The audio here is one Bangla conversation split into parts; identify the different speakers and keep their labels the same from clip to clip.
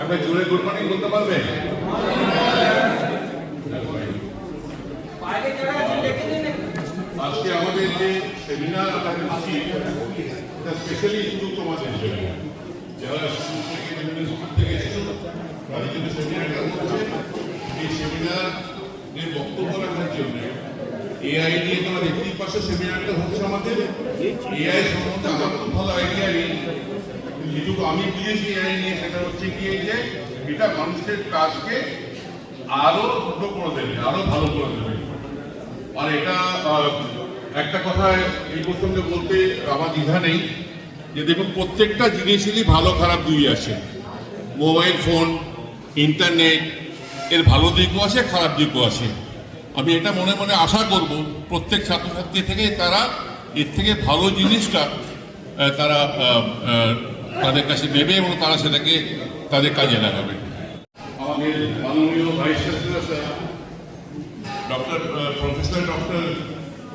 Speaker 1: একটা জোরে গুড মর্নিং বলতে পারবে? আজকে আমাদের যে সেমিনার আমরা দিচ্ছি এটা স্পেশালি কিন্তু তোমাদের জন্য, যারা স্কুল থেকে বিভিন্ন স্কুল থেকে এসেছো তাদের জন্য সেমিনারটা হচ্ছে। এই সেমিনারের বক্তব্য রাখার জন্য এআই নিয়ে তোমরা দেখতেই পাচ্ছ সেমিনারটা হচ্ছে আমাদের। এআই সম্বন্ধে আমার খুব ভালো আইডিয়া নেই, যেটুকু আমি বুঝেছি এআই নিয়ে সেটা হচ্ছে গিয়ে যে এটা মানুষের কাজকে আরো দ্রুত করে দেবে, আরো ভালো করে দেবে। আর এটা একটা কথা এই প্রসঙ্গে বলতে আমার দ্বিধা নেই যে দেখুন প্রত্যেকটা জিনিসেরই ভালো খারাপ দুই আছে। মোবাইল ফোন, ইন্টারনেট এর ভালো দিকও আছে, খারাপ দিকও আছে। আমি এটা মনে মনে আশা করব প্রত্যেক ছাত্রছাত্রী থেকে তারা এর থেকে ভালো জিনিসটা তারা তাদের কাছে নেবে এবং তারা সেটাকে তাদের কাজে লাগাবে। আমাদের মাননীয় vice chancellor sir professor doctor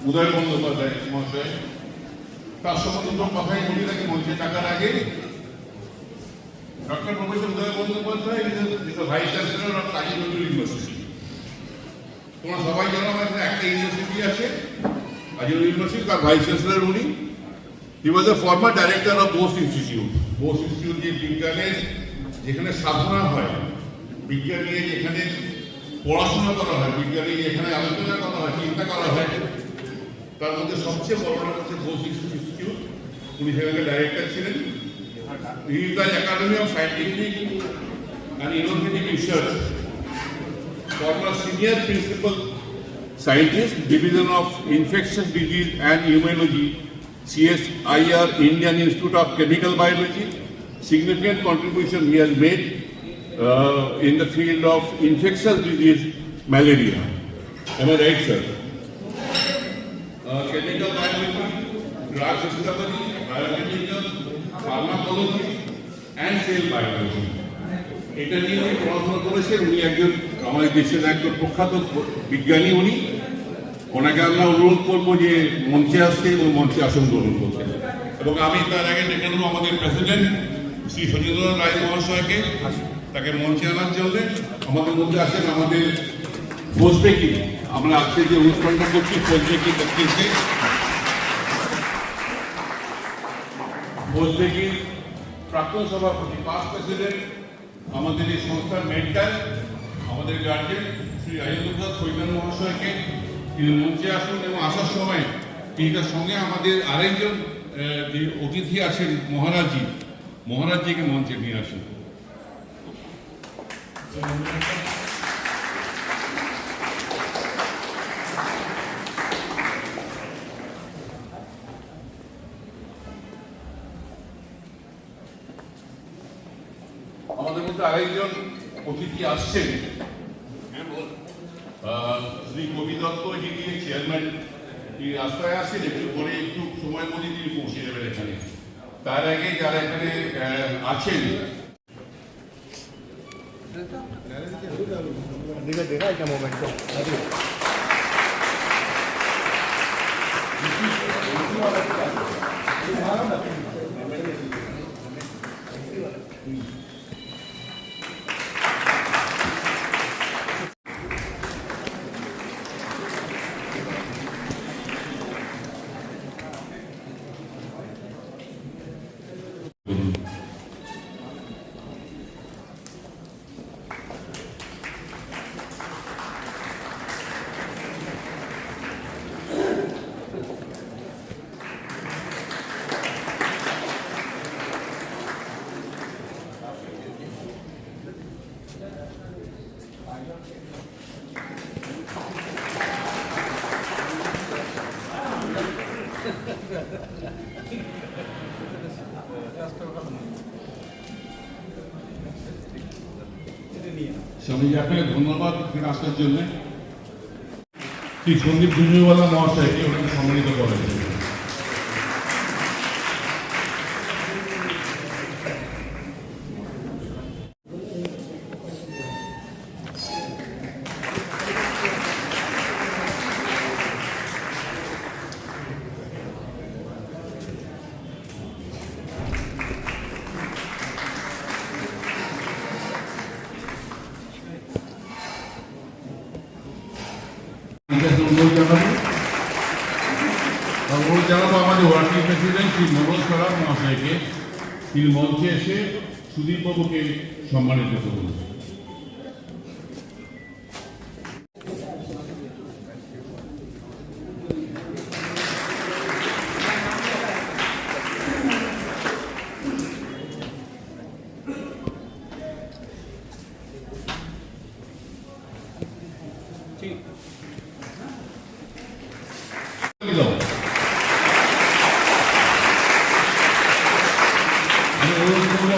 Speaker 1: Uday Bandyopadhyay মহাশয়, তার সম্বন্ধে কথাই বলি তাকে মঞ্চে টাকার আগে। Doctor professor Uday Bandyopadhyay vice chancellor of Kazi Nazrul university. তোমরা সবাই জানো আমাদের একটা ইউনিভার্সিটি আছে কাজী নজরুল ইউনিভার্সিটি, তার ভাইস চ্যান্সেলর উনি। He was the former director of Bose institute. Bose institute যে বিজ্ঞানের যেখানে সাধনা হয়, বিজ্ঞান নিয়ে যেখানে পড়াশোনা করা হয়, বিজ্ঞান নিয়ে যেখানে আলোচনা করা হয়, চিন্তা করা হয়, তার মধ্যে সবচেয়ে বড়টা হচ্ছে বোস ইনস্টিটিউট। উনি সেখানকার ডাইরেক্টর ছিলেন। He is the academy of scientific and innovative research, former senior principal scientist, Division of Infectious Disease and Immunology, CSIR, Indian Institute of Chemical Biology. Significant contribution he has made in the field of infectious disease, malaria. Am I right, sir? Chemical biology, drug discovery, biochemical, pharmacology, and cell biology. এটা নিয়ে উনি পড়াশোনা করেছেন। উনি একজন আমাদের দেশের একজন প্রখ্যাত বিজ্ঞানী। উনি ওনাকে আমরা অনুরোধ করবো যে মঞ্চে আসতে এবং মঞ্চে আসন গ্রহণ করতে। এবং আমি তার আগে ডেকে নেবো আমাদের প্রেসিডেন্ট শ্রী সচিন্দ্র রায় মহাশয়কে, তাকে মঞ্চে আনার জন্য। আমাদের মধ্যে আসেন আমাদের ফৌজবেকি, আমরা আজকে যে অনুষ্ঠানটা করছি ফৌজবেকি ব্যক্তিকে, ফৌজবেকির প্রাক্তন সভাপতি, পাস্ট প্রেসিডেন্ট, আমাদের এই সংস্থার মেন্টার, আমাদের গার্জেন শ্রী রাজেন্দ্র সৈদান মহাশয়কে তিনি মঞ্চে আসুন। এবং আসার সময় তিনি তার সঙ্গে আমাদের আরেকজন যে অতিথি আছেন মহারাজজিকে মঞ্চে নিয়ে আসুন। আমাদের মধ্যে আরেকজন অতিথি আসছেন শ্রী কবি দত্ত, যিনি চেয়ারম্যান। তিনি রাস্তায় আসছেন, একটু পরে একটু সময় মধ্যে তিনি পৌঁছে যাবেন এখানে। তার আগে যারা এখানে আছেন স্বামীজি, আপনাকে ধন্যবাদ আসার জন্য। শ্রী সন্দীপ ঝুঁঝুওয়ালা মহাশয়কে ওনাকে সম্মানিত করা হয়েছে। অনুরোধ জানাবো আমাদের ওয়ার্কিং প্রেসিডেন্ট শ্রী মনোজ সরাফ মহাশয়কে তিনি মঞ্চে এসে সুদীপ বাবুকে সম্মানিত করুন।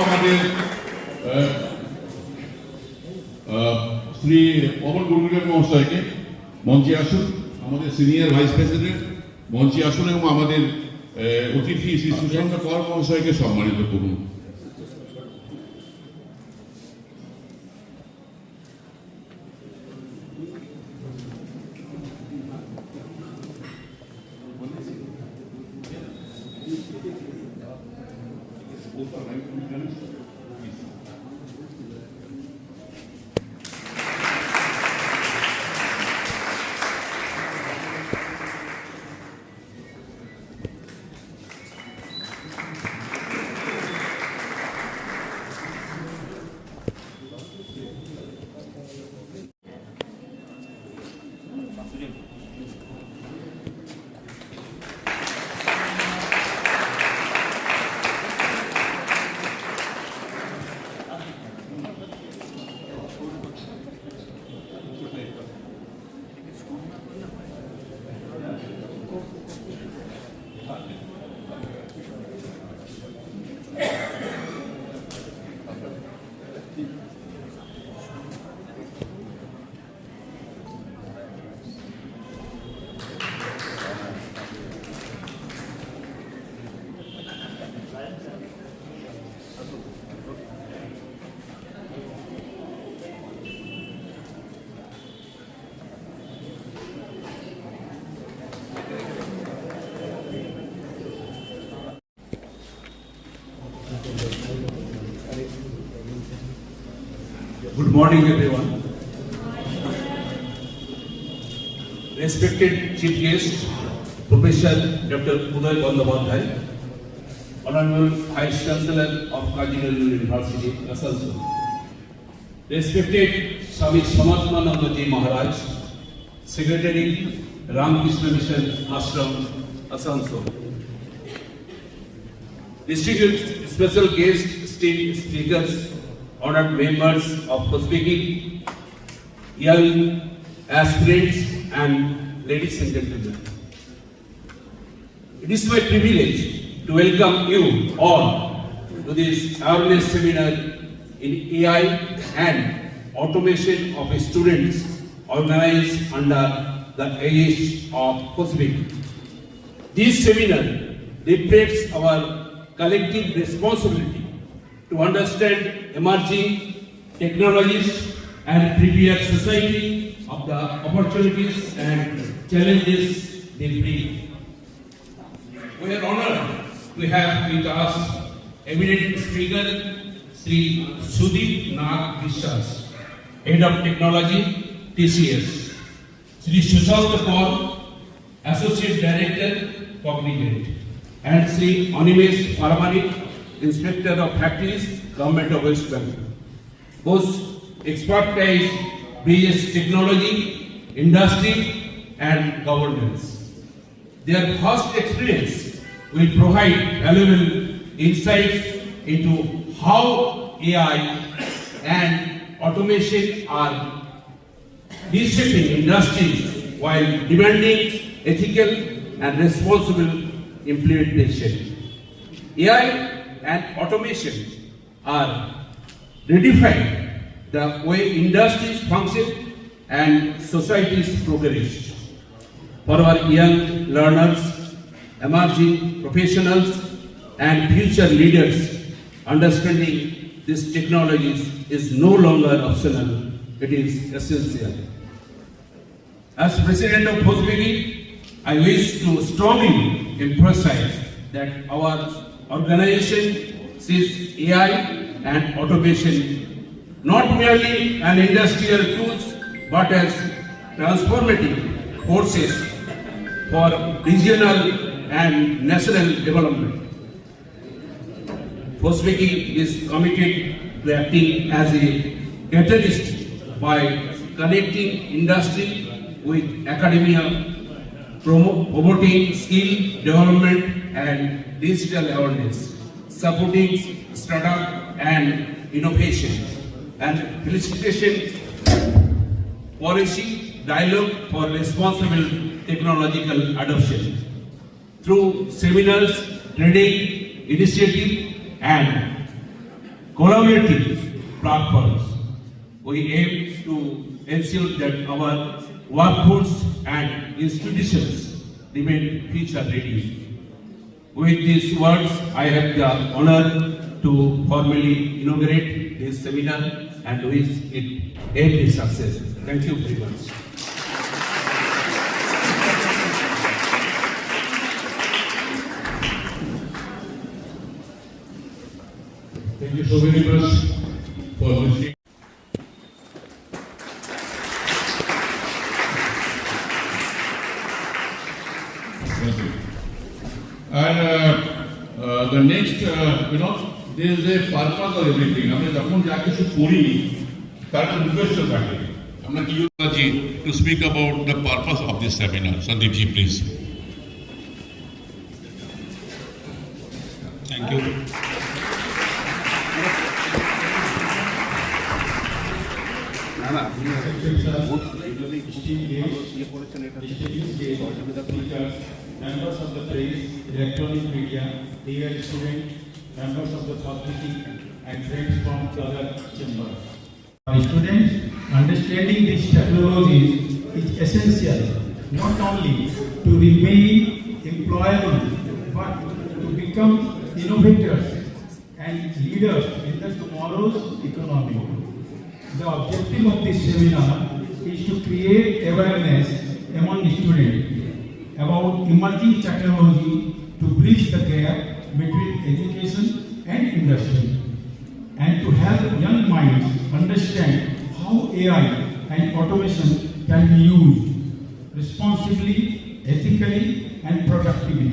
Speaker 1: আমাদের শ্রী পবন গুরুদেব মহাশয়কে মঞ্চে আসুন, আমাদের সিনিয়র ভাইস প্রেসিডেন্ট মঞ্চে আসুন এবং আমাদের অতিথি শ্রী সুশান্ত কর মহাশয়কে সম্মানিত করুন।
Speaker 2: Good morning, everyone. Respected Chief Guest, Professor Dr. Uday Bandyopadhyay, Honorable Vice Chancellor of Kazi Nazrul University, Asansol. Respected Swami Samatmanandaji Maharaj, Secretary, Ramakrishna Mission Ashram, Asansol. Distinguished special guest, speakers, honored members of Hosbegi, young aspirants and ladies and gentlemen. It is my privilege to welcome you all to this awareness seminar in AI and automation of students organized under the aegis of Hosbegi. This seminar reflects our collective responsibility to understand emerging technologies and prepare society of the opportunities and challenges they bring. We are honored to have with us eminent speaker Sri Sudip Nag Vishwas, Head of Technology, TCS, Sri Sushant Kaur, Associate Director, Cognizant, and Sri Animesh Paramani, Inspector of Factories, Government of West Bengal, whose expertise bridges technology, industry, and governance. Their vast experience will provide valuable insights into how AI and automation are reshaping industries while demanding ethical and responsible implementation. AI and automation are redefining the way industries function and societies progress. For our young learners, emerging professionals, and future leaders, understanding these technologies is no longer optional, it is essential. As President of Hosbegi, I wish to strongly emphasize that our organization sees AI and automation not merely an industrial tool but as transformative forces for regional and national development. FOSBECI is committed to acting as a catalyst by connecting industry with academia, promoting skill development and digital awareness, supporting startup and innovation, and facilitation policy dialogue for responsible technological adoption. Through seminars, training, initiative, and collaborative platforms, we aim to ensure that our workforce and institutions remain future ready. With these words, I have the honor to formally inaugurate this seminar and wish it every success. Thank you very much.
Speaker 1: Thank you so very much for listening. Thank you. And the next, there is a purpose of everything. আমরা যখন যা কিছু করি তার একটা উদ্দেশ্য থাকে। আমরা কি আছি to speak about the purpose of this seminar. Sandeep ji, please.
Speaker 3: Thank you.
Speaker 4: Members of the press, electronic media, dear students, members of the faculty, and friends from other chambers. For students, understanding these technologies is essential not only to remain employable but to become innovators and leaders in the tomorrow's economy. The objective of this seminar is to create awareness among students about emerging technology to bridge the gap between education and industry, and to help young minds understand how AI and automation can be used responsibly, ethically, and productively.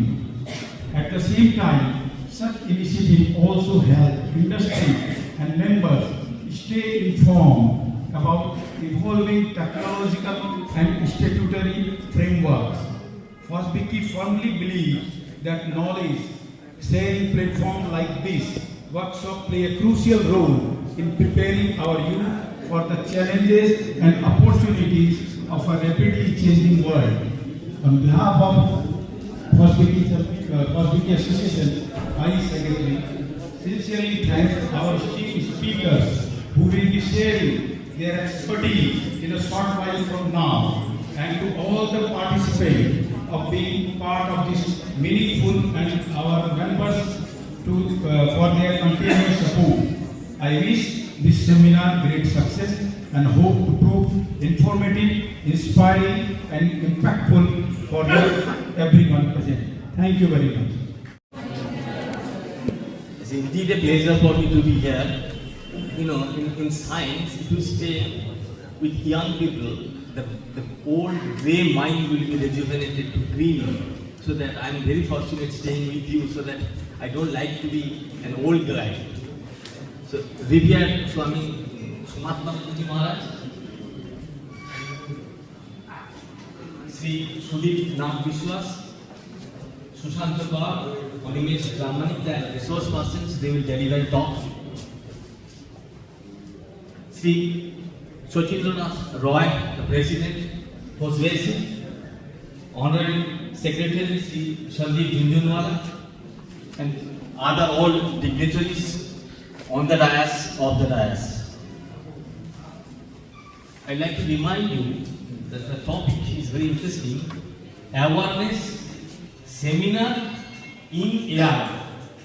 Speaker 4: At the same time, such initiatives also help industry and members stay informed about evolving technological and statutory frameworks. FOSBECI firmly believes that knowledge sharing platforms like this workshop play a crucial role in preparing our youth for the challenges and opportunities of a rapidly changing world. On behalf of FOSBECI Association, I, Secretary, sincerely thank our esteemed speakers who will be sharing their expertise in a short while from now, and to all the participants of being part of this meaningful and our members for their continuous support. I wish this seminar great success and hope to prove informative, inspiring, and impactful for everyone present. Thank you very much.
Speaker 5: It's indeed a pleasure for me to be here. In science, if you stay with young people, the old grey mind will be rejuvenated to green. So that I'm very fortunate staying with you, so that I don't like to be an old guy. So, revered Swami Mahatma Gandhi Maharaj, Sri Sudip Nath Vishwas, Sushanta Kaur, Animesh Brahmanik, the resource persons, they will deliver talk. Sri Sachindranath Roy, the President, FOSBECI, Honorary Secretary Sri Sandeep Jhunjhunwala, and other all dignitaries on the dais of the dais. I'd like to remind you that the topic is very interesting. Awareness seminar in AI.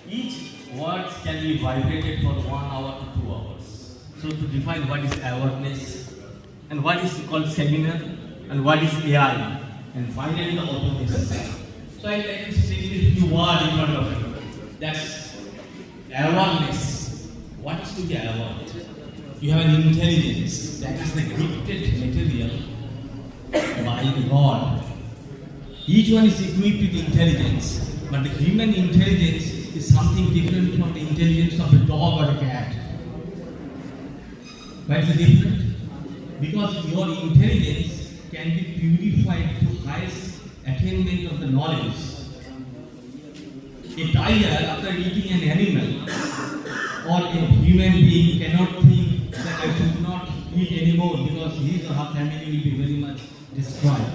Speaker 5: Each words can be vibrated for 1 hour to 2 hours. So to define what is awareness and what is called seminar and what is AI, and finally the automation. So I'd like to say a few words in front of you. That's awareness. What is to be aware? You have an intelligence that is the gifted material by God. Each one is equipped with intelligence, but the human intelligence is something different from the intelligence of a dog or a cat. Why is it different? Because your intelligence can be purified to highest attainment of the knowledge. A tiger, after eating an animal, or a human being cannot think that I should not eat anymore because his or her family will be very much destroyed.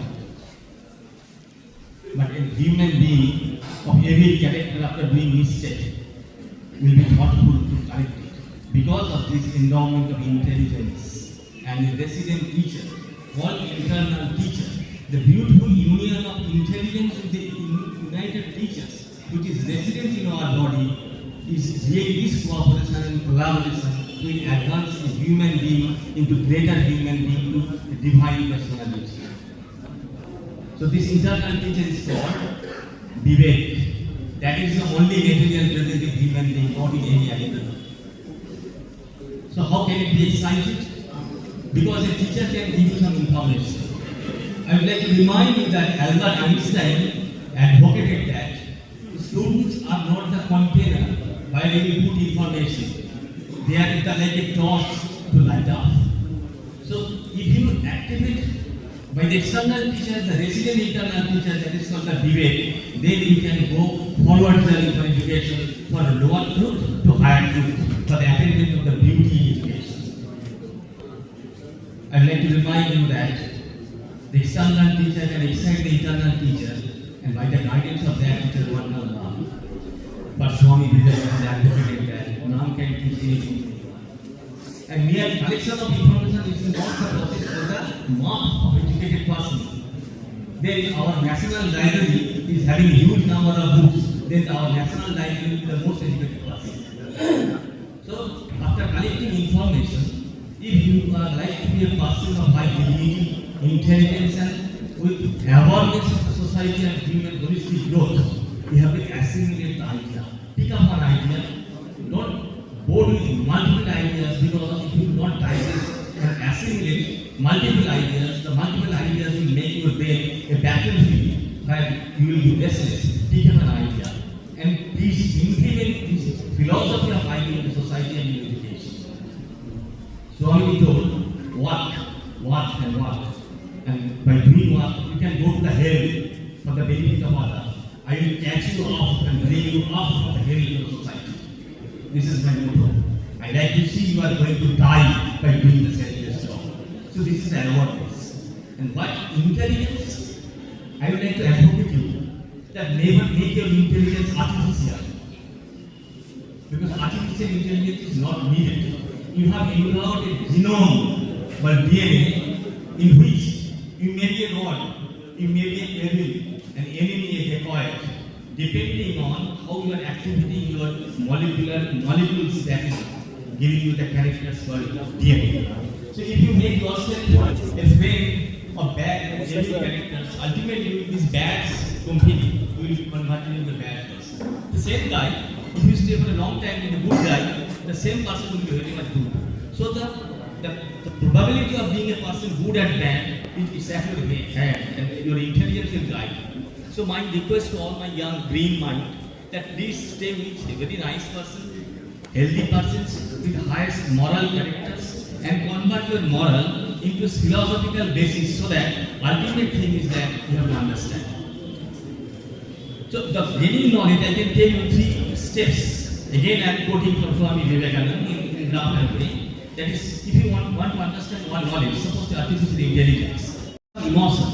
Speaker 5: But a human being of every character after doing mistake will be thoughtful to correct it because of this endowment of intelligence. And a resident teacher, called internal teacher, the beautiful union of intelligence with the united teachers, which is resident in our body, is really this cooperation and collaboration will advance a human being into greater human being to divine personality. So this internal teacher is called Vivek. That is the only material present in human being, not in any animal. So how can it be excited? Because a teacher can give you some information. I would like to remind you that Albert Einstein advocated that students are not the container where you put information. They are like a torch to light up. So if you activate by the external teacher, the resident internal teacher, that is called the Vivek, then you can go forward journey for education, for lower truth to higher truth, for the attainment of the beauty in education. I would like to remind you that the external teacher can excite the internal teacher, and by the guidance of that teacher, one can learn. But Swami Vivekananda advocated that none can teach anything to anyone. And mere collection of information is not the process for the mark of educated person. Then our national library is having a huge number of books. Then our national library is the most educated person. So after collecting information, if you are like to be a person of high dignity, intelligence, and with awareness of the society and human holistic growth, you have to assimilate the idea. Pick up an idea. Don't board with multiple ideas, because if you do not digest and assimilate multiple ideas, the multiple ideas will make your brain a battlefield where you will be restless. Pick up an idea and please implement this philosophy of idea in the society and in education. Swami told, work, and work. And by doing work, you can go to the hell for the benefit of others. I will catch you up and bring you up from the hell in the society. This is my motto. I like to see you are going to die by doing the selfless job. So this is awareness. And what intelligence? I would like to advocate you that never make your intelligence artificial. Because artificial intelligence is not needed. You have endowed a genome or DNA in which you may be a god, you may be a devil, an enemy, a dacoit, depending on how you are activating your molecules that is giving you the characters called DNA. So if you make yourself a friend of bad and evil characters, ultimately these bads company will be converted into the bad person. The same guy, if you stay for a long time in a good guy, the same person will be very much good. So the probability of being a person good and bad is actually had, and your intelligence will guide. So my request to all my young green mind that please stay with a very nice person, healthy persons with highest moral characters, and convert your moral into philosophical basis, so that ultimate thing is that you have to understand. So the gaining knowledge, I can tell you 3 steps. Again, I am quoting from Swami Vivekananda in rough and way. That is, if you want to understand one knowledge, suppose the artificial intelligence, emotion.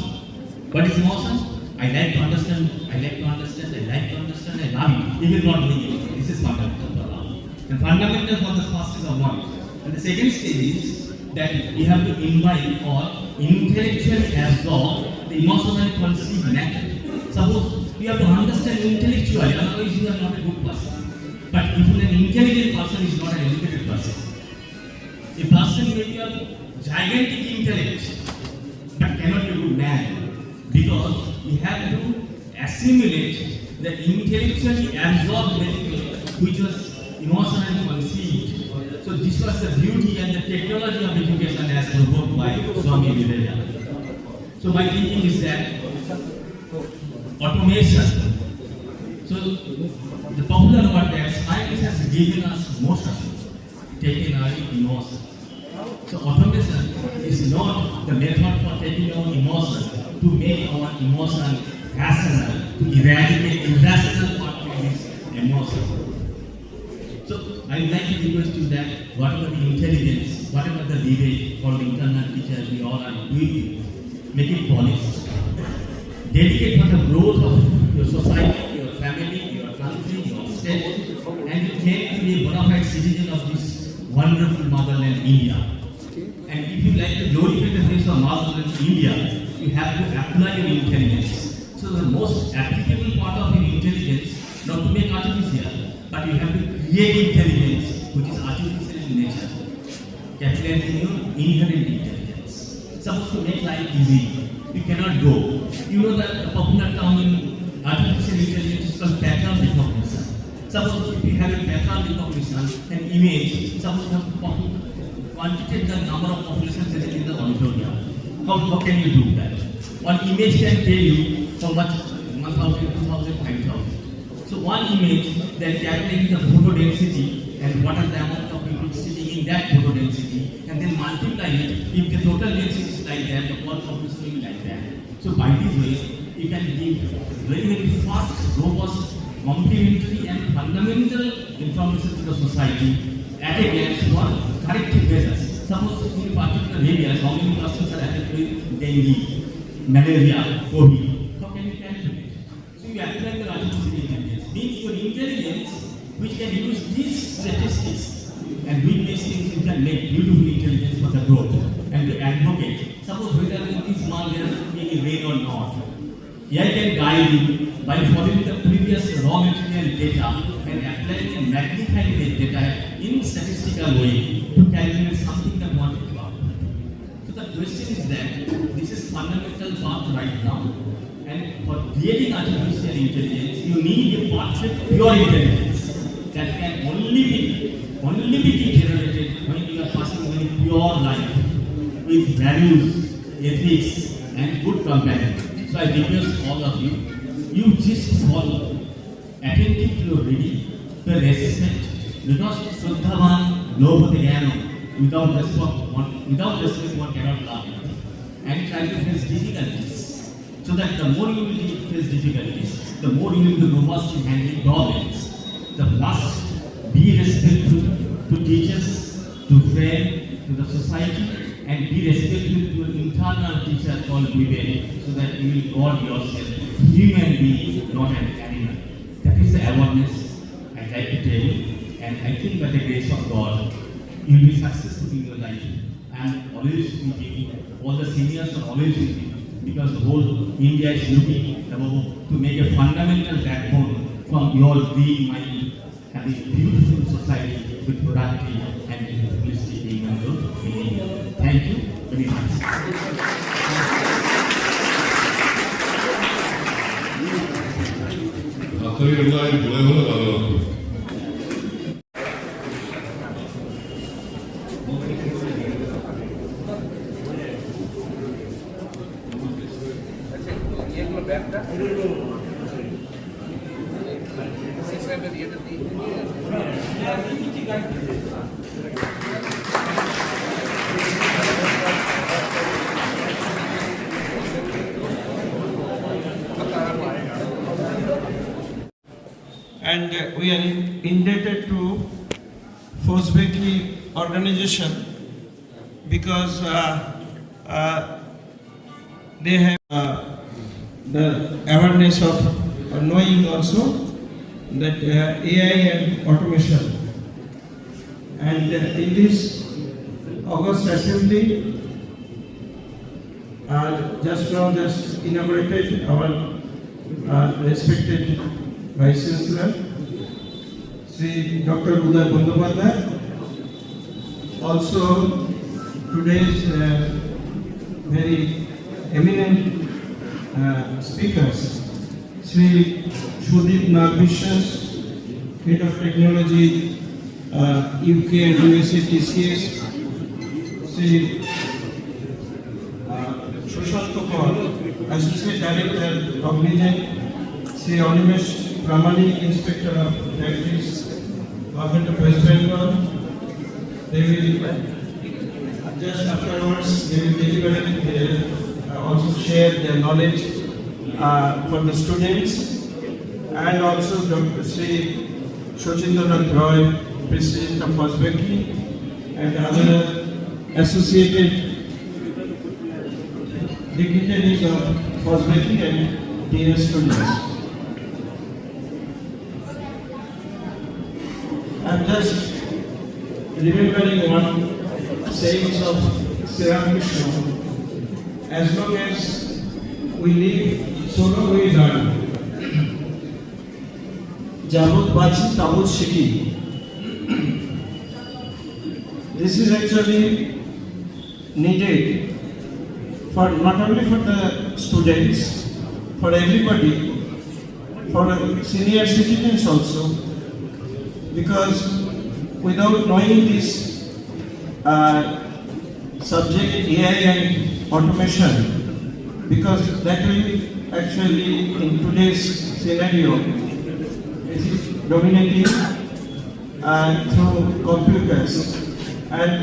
Speaker 5: What is emotion? I like to understand, I like to understand, I like to understand, I love it. Even not doing it. This is fundamental for love. And fundamental for the process of knowledge. And the second stage is that you have to imbibe or intellectually absorb the emotionally conceived matter. Suppose you have to understand intellectually, otherwise you are not a good person. But even an intelligent person is not an educated person. A person may be of gigantic intellect, but cannot be a good man, because he have to assimilate the intellectually absorbed material which was emotionally conceived. So this was the beauty and the technology of education as provoked by Swami Vivekananda. So my thinking is that automation. So the popular word that science has given us motion, taking our emotion. So automation is not the method for taking our emotion to make our emotion rational, to eradicate irrational part of this emotion. So I would like to request you that whatever the intelligence, whatever the debate for the internal teacher we all are doing, make it polished. Dedicate for the growth of your society, your family, your country, your state, and you claim to be a bona fide citizen of this wonderful motherland, India. And if you like to glorify the face of motherland, India, you have to apply your intelligence. So the most applicable part of your intelligence, not to make artificial, but you have to create intelligence, which is artificial in nature, capitalizing your inherent intelligence. Supposed to make life easy, you cannot go. You know that the popular term in artificial intelligence is called pattern recognition. Suppose if you have a pattern recognition, an image, suppose you have to quantitate the number of population present in the auditorium. How can you do that? One image can tell you how much, 1,000, 2,000, 5,000. So one image then calculates the photo density and what are the amount of people sitting in that photo density, and then multiply it. If the total density is like that, the whole population will be like that. So by this way, you can give very fast, robust, complementary and fundamental information to the society at a glance for corrective measures. Suppose in a particular area, how many persons are affected with dengue, malaria, COVID? How can you calculate? So you apply your artificial intelligence. Means your intelligence, which can use these statistics, and with these things you can make beautiful intelligence for the growth and to advocate. Suppose whether in this month there is any rain or not. AI can guide you by following the previous raw material data and applying and magnifying the data in statistical way to calculate something that wanted to output. So the question is that this is fundamental part right now. And for creating artificial intelligence, you need a perfect pure intelligence that can only be generated when you are passing a pure life with values, ethics, and good companion. So I request all of you, you just follow, attentive to your reading, the respect, because Shraddhavan Lobhate Jnana, without respect one cannot love it. And try to face difficulties. So that the more you will face difficulties, the more you will be robust in handling problems. The must be respectful to teachers, to friends, to the society, and be respectful to your internal teacher called Vivek, so that you will guard yourself, human being, not an animal. That is the awareness I'd like to tell you, and I think by the grace of God, you will be successful in your life. And always with you, all the seniors are always with you, because the whole India is looking above to make a fundamental backbone from your green mind, having a beautiful society with productive and holistic human growth in India. Thank you very much.
Speaker 1: আপনাদের বলে হলো ভালো হতো।
Speaker 3: And we are indebted to Fosbeki organization because they have the awareness of knowing also that AI and automation. And in this August assembly, just inaugurated our respected Vice Chancellor, Sri Dr. Uday Bandyopadhyay. Also, today's very eminent speakers, Sri Sudip Nagvishwas, Head of Technology, UK and USA TCS, Sri Sushant কর, associate director Cognizant, Shri Animesh Pramanik, inspector of factories, government of West Bengal. They will just afterwards they will deliberate, also share their knowledge for the students, and also Dr. Sri Shochindranath Roy, President of Fosbeki, and other associated dignitaries of Fosbeki and dear students. I'm just remembering one saying of Sri Ramakrishna: as long as we live, so long we learn. Jabut bachi tabut shiki. This is actually needed for not only for the students, for everybody, for senior citizens also, because without knowing this subject AI and automation, because that will actually in today's scenario it is dominating through computers, and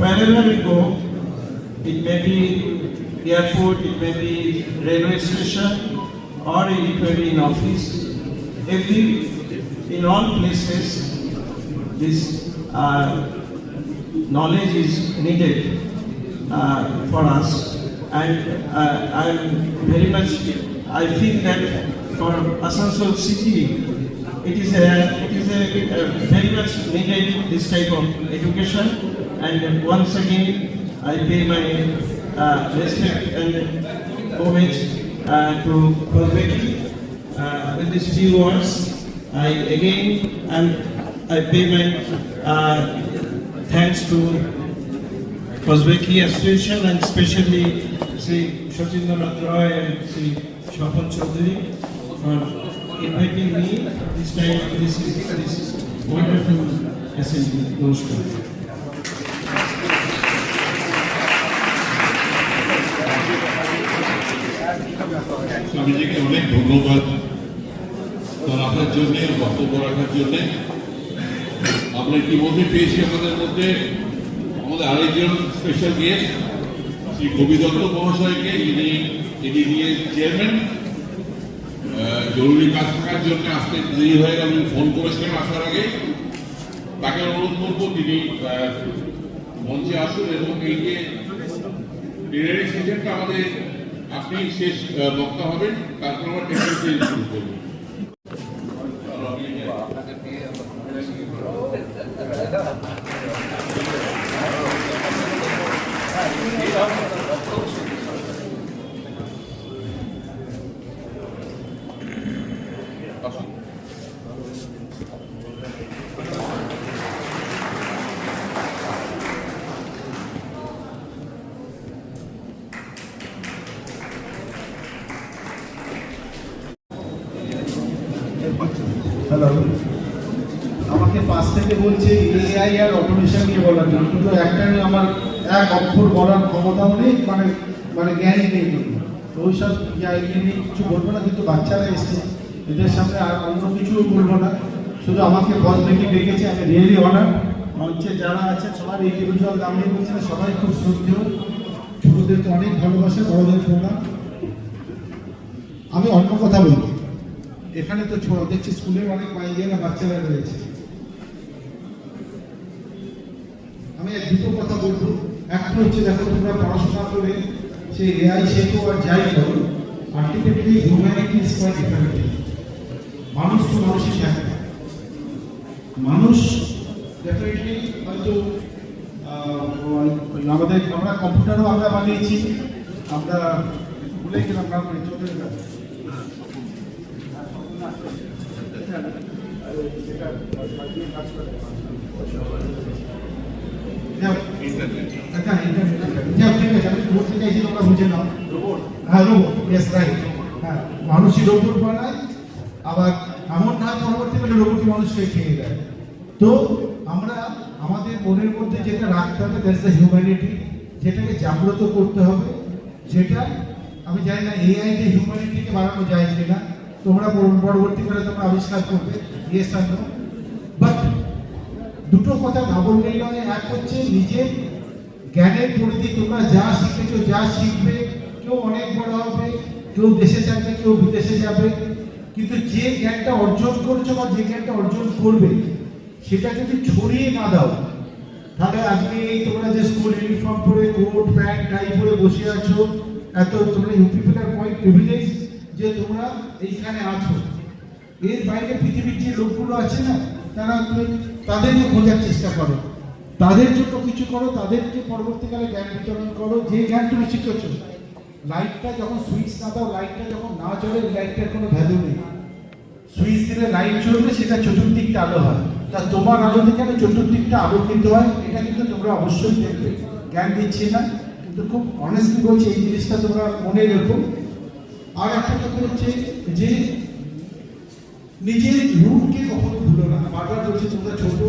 Speaker 3: wherever we go, it may be airport, it may be railway station, or it may be in office. In all places, this knowledge is needed for us, and I'm very much. I think that for Asansol city, it is a very much needed this type of education. And once again, I pay my respect and homage to Fosbeki. With these few words, I pay my thanks to Fosbeki Association, and especially Sri Shochindranath Roy and Sri Shapan Chaudhary for inviting me this time to this wonderful assembly. Namaskar.
Speaker 1: স্বামীজিকে অনেক ধন্যবাদ তার আসার জন্যে, বক্তব্য রাখার জন্যে। আমরা ইতিমধ্যে পেয়েছি আমাদের মধ্যে আমাদের আরেকজন স্পেশাল গেস্ট শ্রী কবি দত্ত মহাশয়কে, যিনি এডিডিএ চেয়ারম্যান। জরুরি কাজ থাকার জন্য আসতে দেরি হয়ে গেল, ফোন করেছিলেন আসার আগে। তাকে অনুরোধ করবো তিনি মঞ্চে আসুন, এবং এই যে প্লেনারি সেশনটা আমাদের আপনি শেষ বক্তা হবেন, তারপর আমরা টেকনিক্যাল শুরু করবো।
Speaker 6: হ্যালো, আমাকে পাশ থেকে বলছে এআই আর অটোমেশন নিয়ে বলার জন্য, কিন্তু একটাই আমার এক অক্ষর বলার ক্ষমতাও নেই, মানে জ্ঞানই নেই। তো ওই সব ইয়ে নিয়ে কিছু বলবো না, কিন্তু বাচ্চারা এসছে, এদের সামনে আর অন্য কিছুও বলবো না। শুধু আমাকে ফসবেকি ডেকেছে, আমি রিয়েলি অনার। মঞ্চে যারা আছে সবার ইন্ডিভিজুয়াল দাম নিয়ে বলছে, সবাই খুব শ্রদ্ধেয়, ছোটদেরকে অনেক ভালোবাসে, বড়দের প্রণাম। আমি অন্য কথা বলবো, এখানে তো দেখছি স্কুলের অনেক বাইরেরা বাচ্চারা রয়েছে। আমি দুটো কথা বলবো। একটা হচ্ছে, দেখো তোমরা পড়াশোনা করে সে এআই শেখো আর যাই করো, ultimately humanity is quite different. মানুষ তো মানুষই শেখে, মানুষ ডেফিনেটলি হয়তো আমরা কম্পিউটারও আমরা বানিয়েছি, আমরা ভুলে গেলাম না চলে গেলাম। মানুষই রোবট বানায়, আবার এমন না পরবর্তীকালে রোবটই মানুষকে খেয়ে দেয়। তো আমরা আমাদের মনের মধ্যে যেটা রাখতে হবে, দ্যাটস দ্য হিউম্যানিটি, যেটাকে জাগ্রত করতে হবে। যেটা আমি জানি না এআই তে হিউম্যানিটিকে বাড়ানো যায় কিনা, তোমরা পরবর্তীকালে তোমরা আবিষ্কার করবে, ইয়েস আর নো। বাট দুটো কথা না বললেই নয়। এক হচ্ছে নিজের জ্ঞানের পরিধি, তোমরা যা শিখেছো, যা শিখবে, কেউ অনেক বড় হবে, কেউ দেশে যাবে, কেউ বিদেশে যাবে, কিন্তু যে জ্ঞানটা অর্জন করছো বা যে জ্ঞানটা অর্জন করবে সেটা যদি ছড়িয়ে না দাও, তাহলে আজকে এই তোমরা যে স্কুল ইউনিফর্ম পরে কোট প্যান্ট টাই পরে বসে আছো, এত তোমরা you people are quite privilege যে তোমরা এইখানে আছো। এর বাইরে পৃথিবীর যে লোকগুলো আছে না, তারা তাদেরকে খোঁজার চেষ্টা করো, তাদের জন্য কিছু করো, তাদেরকে পরবর্তীকালে জ্ঞান বিতরণ করো। যে জ্ঞান তুমি শিখেছো, লাইটটা যখন সুইচ না দাও, লাইটটা যখন না চলে, লাইটটার কোনো ভ্যালু নেই। সুইচ দিলে লাইট চলবে, সেটা চতুর্দিকটা আলো হয়। তা তোমার আলো থেকে আমি চতুর্দিকটা আলোকিত হয়, এটা কিন্তু তোমরা অবশ্যই দেখবে। জ্ঞান দিচ্ছি না, কিন্তু খুব অনেস্টলি বলছি, এই জিনিসটা তোমরা মনে রেখো। আর একটা কথা হচ্ছে যে নিজের রূপকে কখনো ভুলো না। বারবার বলছি তোমরা ছোট,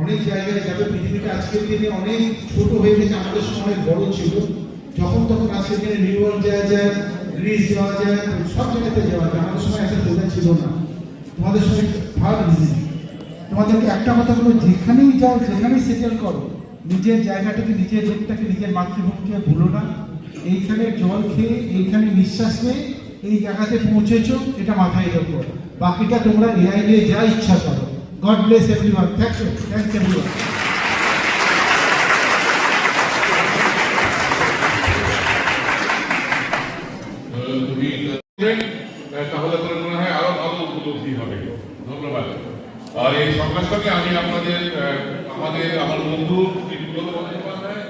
Speaker 6: অনেক জায়গায় যাবে। পৃথিবীটা আজকের দিনে অনেক ছোট হয়ে গেছে, আমাদের সময় বড় ছিল। যখন তখন আজকের দিনে নিউ ইয়র্ক যাওয়া যায়, গ্রিস যাওয়া যায়, সব জায়গাতে যাওয়া যায়। আমাদের সময় এত বোঝা ছিল না, তোমাদের সময় ভালো ইজি। তোমাদেরকে একটা কথা বলো, যেখানেই যাও, যেখানেই সেটেল করো, নিজের জায়গাটাকে, নিজের রূপটাকে, নিজের মাতৃভূমিকে ভুলো না। এইখানে জল খেয়ে, এইখানে নিঃশ্বাস নিয়ে এই জায়গাতে পৌঁছেছো, এটা মাথায় রেখো। বাকিটা তোমরা এআই নিয়ে যা ইচ্ছা করো। God bless everyone. Thank you, thanks everyone.
Speaker 1: তাহলে করে মনে হয় আরো ভালো উপলব্ধি হবে। ধন্যবাদ। আর এই সঙ্গে সঙ্গে আমি আমার বন্ধু বিপ্লব বন্দ্যোপাধ্যায়,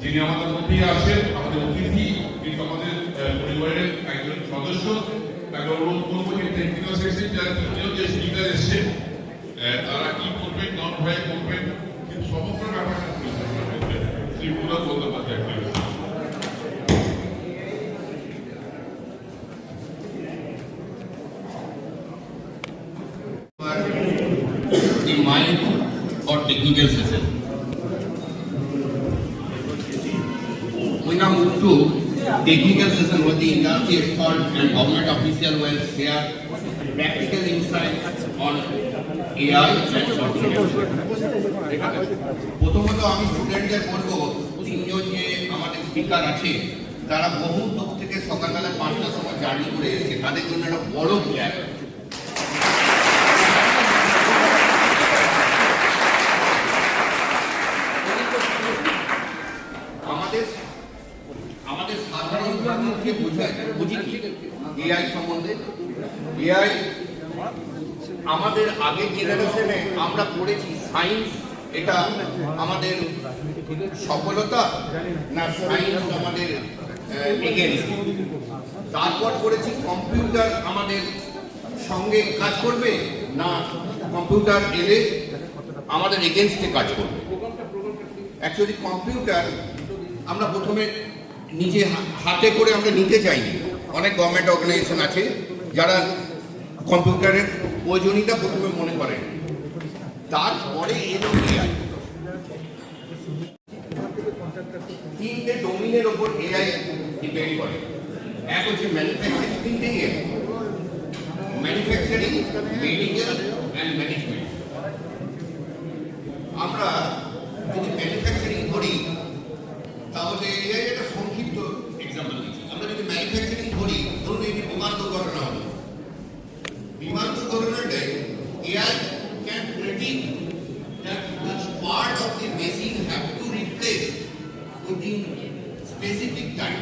Speaker 1: যিনি আমাদের মধ্যেই আছেন, আমাদের অতিথি, কিন্তু আমাদের পরিবারের একজন সদস্য, তাকে অনুরোধ করবো যে টেকনিক্যাল সেকশন যারা তৃতীয় যে স্পিকার এসছেন, তারা কি করবেন, নন ভয়ে করবেন, কিন্তু সমগ্র ব্যাপারটা শ্রী বিপ্লব Bandyopadhyay.
Speaker 7: The mind or technical session. We now move to technical session where the industry expert and government official will share practical insights on AI and automation. প্রথমত আমি স্টুডেন্টদের বলবো, তিনজন যে আমাদের স্পিকার আছে তারা বহু দূর থেকে সকালবেলা 5টার সময় জার্নি করে এসেছে, তাদের জন্য একটা বড় গ্যাপ। আমাদের সাধারণ মানুষকে বুঝি কি এআই সম্বন্ধে। এআই আমাদের আগের জেনারেশনে আমরা পড়েছি সায়েন্স, এটা আমাদের সফলতা না সায়েন্স আমাদের এগেনস্ট। তারপর পড়েছি কম্পিউটার আমাদের সঙ্গে কাজ করবে না কম্পিউটার এলে আমাদের এগেনস্টে কাজ করবে। অ্যাকচুয়ালি কম্পিউটার আমরা প্রথমে নিজে হাতে করে আমরা নিতে চাইনি। অনেক গভর্নমেন্ট অর্গানাইজেশন আছে যারা কম্পিউটারের প্রয়োজনীয়তা প্রথমে মনে করেন, তারপরে এলো এআই। তিনটে ডোমিনের ওপর এআই ডিপেন্ড করে। এক হচ্ছে ম্যানুফ্যাকচারিং, তিনটে AI: manufacturing, medical and management. আমরা যদি ম্যানুফ্যাকচারিং করি তাহলে এআই একটা সংক্ষিপ্ত এক্সাম্পল দিচ্ছি। আমরা যদি ম্যানুফ্যাকচারিং করি, ধরুন এই বিমান দুর্ঘটনা হলো, বিমান দুর্ঘটনাটায় AI can predict that which part of the machine have to replace within specific time.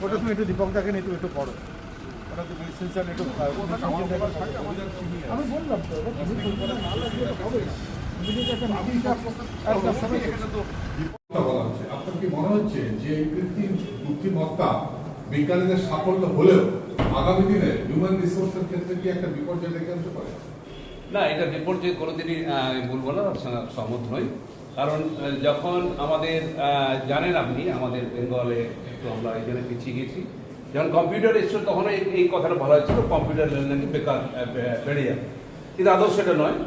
Speaker 6: ওটা তুমি একটু দীপকদাকে নিয়ে একটু পড়ো, ওটা তুমি সেন্সার একটু আমি বললাম তো হবে।
Speaker 8: আপনার কি মনে হচ্ছে যে কৃত্রিম বুদ্ধিমত্তা বিজ্ঞানীদের সাফল্য হলেও আগামী দিনে হিউম্যান রিসোর্সের ক্ষেত্রে কি একটা বিপর্যয় ডেকে আনতে পারে?
Speaker 2: না, এটা বিপর্যয় কোনোদিনই বলবো না, সহমত নই। কারণ যখন আমাদের জানেন আপনি, আমাদের বেঙ্গলে একটু আমরা এই জন্য পিছিয়ে গেছি। যখন কম্পিউটার এসেছিল তখন এই কথাটা বলা হয়েছিল কম্পিউটার নাকি বেকার বেড়ে যাবে, কিন্তু আদৌ সেটা নয়।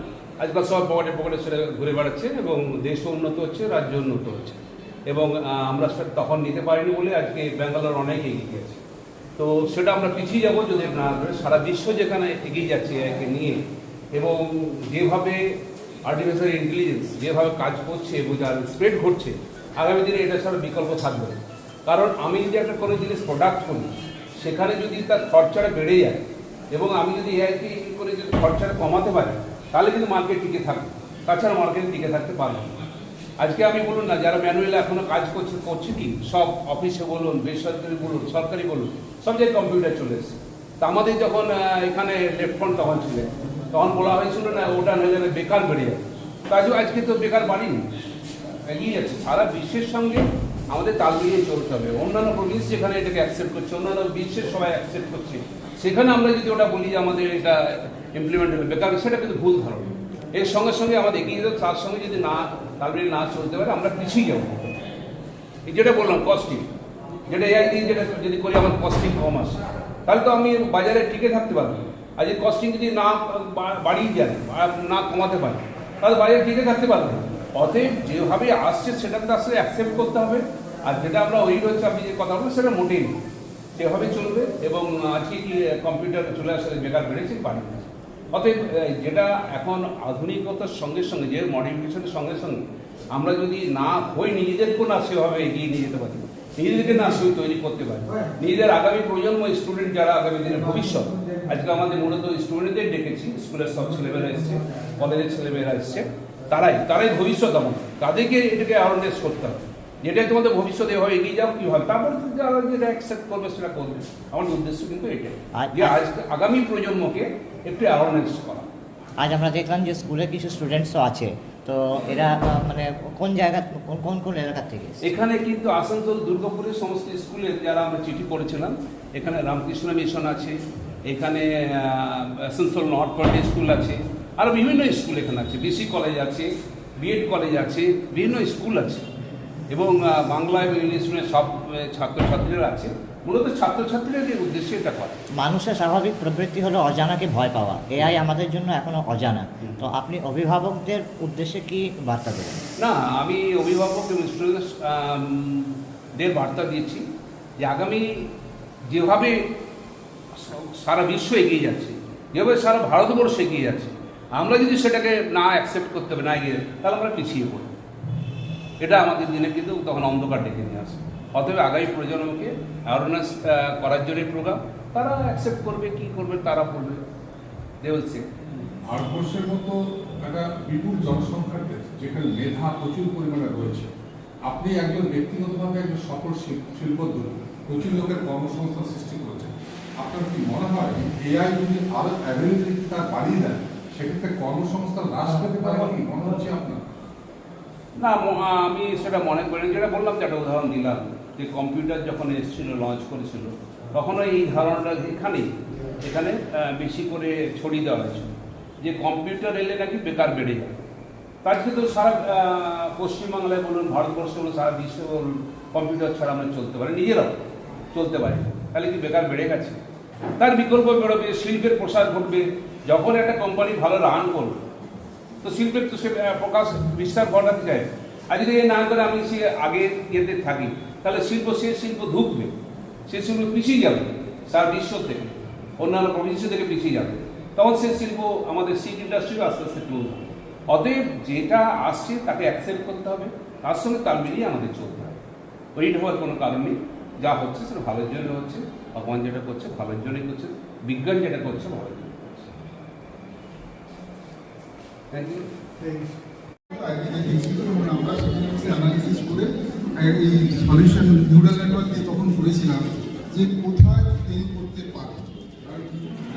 Speaker 2: আজকাল সব পকেটে পকেটে সেটা ঘুরে বেড়াচ্ছে এবং দেশও উন্নত হচ্ছে, রাজ্য উন্নত হচ্ছে, এবং আমরা সেটা তখন নিতে পারিনি বলে আজকে ব্যাঙ্গালোর অনেক এগিয়ে গেছে। তো সেটা আমরা পিছিয়ে যাবো যদি না করে। সারা বিশ্ব যেখানে এগিয়ে যাচ্ছে একে নিয়ে, এবং যেভাবে আর্টিফিশিয়াল ইন্টেলিজেন্স যেভাবে কাজ করছে এবং যার স্প্রেড ঘটছে, আগামী দিনে এটা ছাড়া বিকল্প থাকবে না। কারণ আমি যদি একটা কোনো জিনিস প্রোডাক্ট করি, সেখানে যদি তার খরচাটা বেড়ে যায় এবং আমি যদি এআইকে করে যদি খরচাটা কমাতে পারি, তাহলে কিন্তু মার্কেট টিকে থাকবে, তাছাড়া মার্কেট টিকে থাকতে পারবে না। আজকে আমি বলুন না, যারা ম্যানুয়ালি এখনো কাজ করছে কি, সব অফিসে বলুন, বেসরকারি বলুন, সরকারি বলুন, সব জায়গায় কম্পিউটার চলে এসেছে। তা আমাদের যখন এখানে লেফট ফ্রন্ট তখন ছিলেন, তখন বলা হয়েছিল না ওটা হয়ে যাবে বেকার বেড়ে যাবে। তো আজকে তো বেকার বাড়িনি, এগিয়ে যাচ্ছে। সারা বিশ্বের সঙ্গে আমাদের তাল মিলিয়ে চলতে হবে। অন্যান্য প্রভিন্স যেখানে এটাকে অ্যাকসেপ্ট করছে, অন্যান্য বিশ্বের সবাই অ্যাকসেপ্ট করছে, সেখানে আমরা যদি ওটা বলি যে আমাদের এটা ইমপ্লিমেন্ট হবে বেকার, সেটা কিন্তু ভুল ধারণা। এর সঙ্গে সঙ্গে আমাদের এগিয়ে যাবে, তার সঙ্গে যদি না তাল মিলিয়ে না চলতে পারে আমরা পিছিয়ে যাবো। এই যেটা বললাম কস্টিং, যেটা এআই দিয়ে যেটা যদি করি আমার কস্টিং কম আসে, তাহলে তো আমি বাজারে টিকে থাকতে পারবো। আর যদি কস্টিং যদি না বাড়িয়ে যায়, না কমাতে পারি, তাহলে বাজারে টিকে থাকতে পারবো। অতএব যেভাবে আসছে সেটাকে তো আসলে অ্যাকসেপ্ট করতে হবে। আর যেটা আমরা ওই রয়েছে আপনি যে কথা বলবেন সেটা মোটেই নেই, সেভাবে চলবে। এবং আজকে কি কম্পিউটার চলে আসলে বেকার বেড়েছে বাড়ি। অতএব যেটা এখন আধুনিকতার সঙ্গে সঙ্গে, যে মডিফিকেশনের সঙ্গে সঙ্গে আমরা যদি না হই, নিজেদেরকেও না সেভাবে এগিয়ে নিয়ে যেতে পারি, নিজেদেরকে না সেই তৈরি করতে পারি, নিজেদের আগামী প্রজন্ম স্টুডেন্ট যারা আগামী দিনের ভবিষ্যৎ। আজকে আমাদের মূলত স্টুডেন্টদের ডেকেছি, স্কুলের সব ছেলেমেয়েরা এসছে, কলেজের ছেলেমেয়েরা এসছে, তারাই ভবিষ্যৎ। আমার তাদেরকে এটাকে অ্যাওয়ারনেস করতে হবে, যেটাই তোমাদের ভবিষ্যতে এভাবে এগিয়ে যাও কী হয়, তারপর যারা যেটা অ্যাকসেপ্ট করবে সেটা করবে। আমাদের উদ্দেশ্য কিন্তু এটাই, যে আজকে আগামী প্রজন্মকে একটু অ্যাওয়ারনেস করা।
Speaker 9: আজ আমরা দেখলাম যে স্কুলের কিছু স্টুডেন্টসও আছে, তো এরা মানে কোন জায়গা কোন এলাকা থেকে?
Speaker 2: এখানে কিন্তু আসানসোল, দুর্গাপুরের সমস্ত স্কুলের যারা আমরা চিঠি করেছিলাম, এখানে রামকৃষ্ণ মিশন আছে, এখানে আসানসোল নর্থ পয়েন্ট স্কুল আছে, আরও বিভিন্ন স্কুল এখানে আছে, বিসি কলেজ আছে, বিএড কলেজ আছে, বিভিন্ন স্কুল আছে, এবং বাংলা এবং ইংলিশ মিডিয়ামের সব ছাত্রছাত্রীরা আছে। মূলত ছাত্রছাত্রীদের উদ্দেশ্যে এটা করে।
Speaker 9: মানুষের স্বাভাবিক প্রবৃত্তি হলো অজানাকে ভয় পাওয়া। এআই আমাদের জন্য এখনো অজানা, তো আপনি অভিভাবকদের উদ্দেশ্যে কি বার্তা দেবেন?
Speaker 2: না, আমি অভিভাবক এবং স্টুডেন্টদের বার্তা দিয়েছি যে আগামী যেভাবে সারা বিশ্ব এগিয়ে যাচ্ছে, যেভাবে সারা ভারতবর্ষ এগিয়ে যাচ্ছে, আমরা যদি সেটাকে না অ্যাকসেপ্ট করতে হবে, না এগিয়ে, তাহলে আমরা পিছিয়ে পড়ব। এটা আমাদের দিনে কিন্তু তখন অন্ধকার ডেকে নিয়ে আসে। অতএব আগামী প্রজন্মকে অ্যাওয়ারনেস করার জন্য প্রোগ্রাম, তারা অ্যাকসেপ্ট করবে, কি করবে তারা করবে। বলছে
Speaker 8: ভারতবর্ষের মতো একটা বিপুল জনসংখ্যার দেশ, যেখানে মেধা প্রচুর পরিমাণে রয়েছে, আপনি একজন ব্যক্তিগতভাবে একজন সফল শিল্পোদ্যোগী, প্রচুর লোকের কর্মসংস্থান সৃষ্টি করেছেন। আপনার কি মনে হয় এআই যদি আরো অ্যাভেলেবিলিটি তার বাড়িয়ে দেয়, সেক্ষেত্রে কর্মসংস্থান হ্রাস পেতে পারে কি মনে হচ্ছে আপনার?
Speaker 2: না, আমি সেটা মনে করি। যেটা বললাম, যে একটা উদাহরণ দিলাম, যে কম্পিউটার যখন এসেছিল, লঞ্চ করেছিল, তখনও এই ধারণাটা এখানে বেশি করে ছড়িয়ে দেওয়া হয়েছিল যে কম্পিউটার এলে নাকি বেকার বেড়ে যাবে। আজকে তো সারা পশ্চিমবাংলায় বলুন, ভারতবর্ষে বলুন, সারা বিশ্বে বলুন, কম্পিউটার ছাড়া আমরা চলতে পারি, নিজেরাও চলতে পারি। তাহলে কি বেকার বেড়ে গেছে? তার বিকল্প বেরোবে, শিল্পের প্রসার ঘটবে। যখন একটা কোম্পানি ভালো রান করবে, তো শিল্পের তো সে প্রকাশ বিস্তার ঘটাতে চায়। আর যদি এ না করে আমি সে আগে ইয়েতে থাকি, তাহলে সে শিল্প ঢুকবে, সে শিল্প পিছিয়ে যাবে, সারা বিশ্ব থেকে, অন্যান্য প্রভিন্স থেকে পিছিয়ে যাবে। তখন সে শিল্প, আমাদের শিল্প ইন্ডাস্ট্রিও আস্তে আস্তে ক্লোজ হবে। অতএব যেটা আসছে তাকে অ্যাকসেপ্ট করতে হবে, তার সঙ্গে তাল মিলিয়ে আমাদের চলতে হবে। ওইটা হওয়ার কোনো কারণ নেই। যা হচ্ছে সেটা ভালোর জন্য হচ্ছে, ভগবান যেটা করছে ভালোর জন্যই করছে, বিজ্ঞান যেটা করছে ভালোর জন্য করছে। Thank you.
Speaker 6: আমরা অ্যানালিসিস করে এই সলিউশন নিউরাল নেটওয়ার্ক দিয়ে তখন করেছিলাম যে কোথায় ফেল করতে পারে। কারণ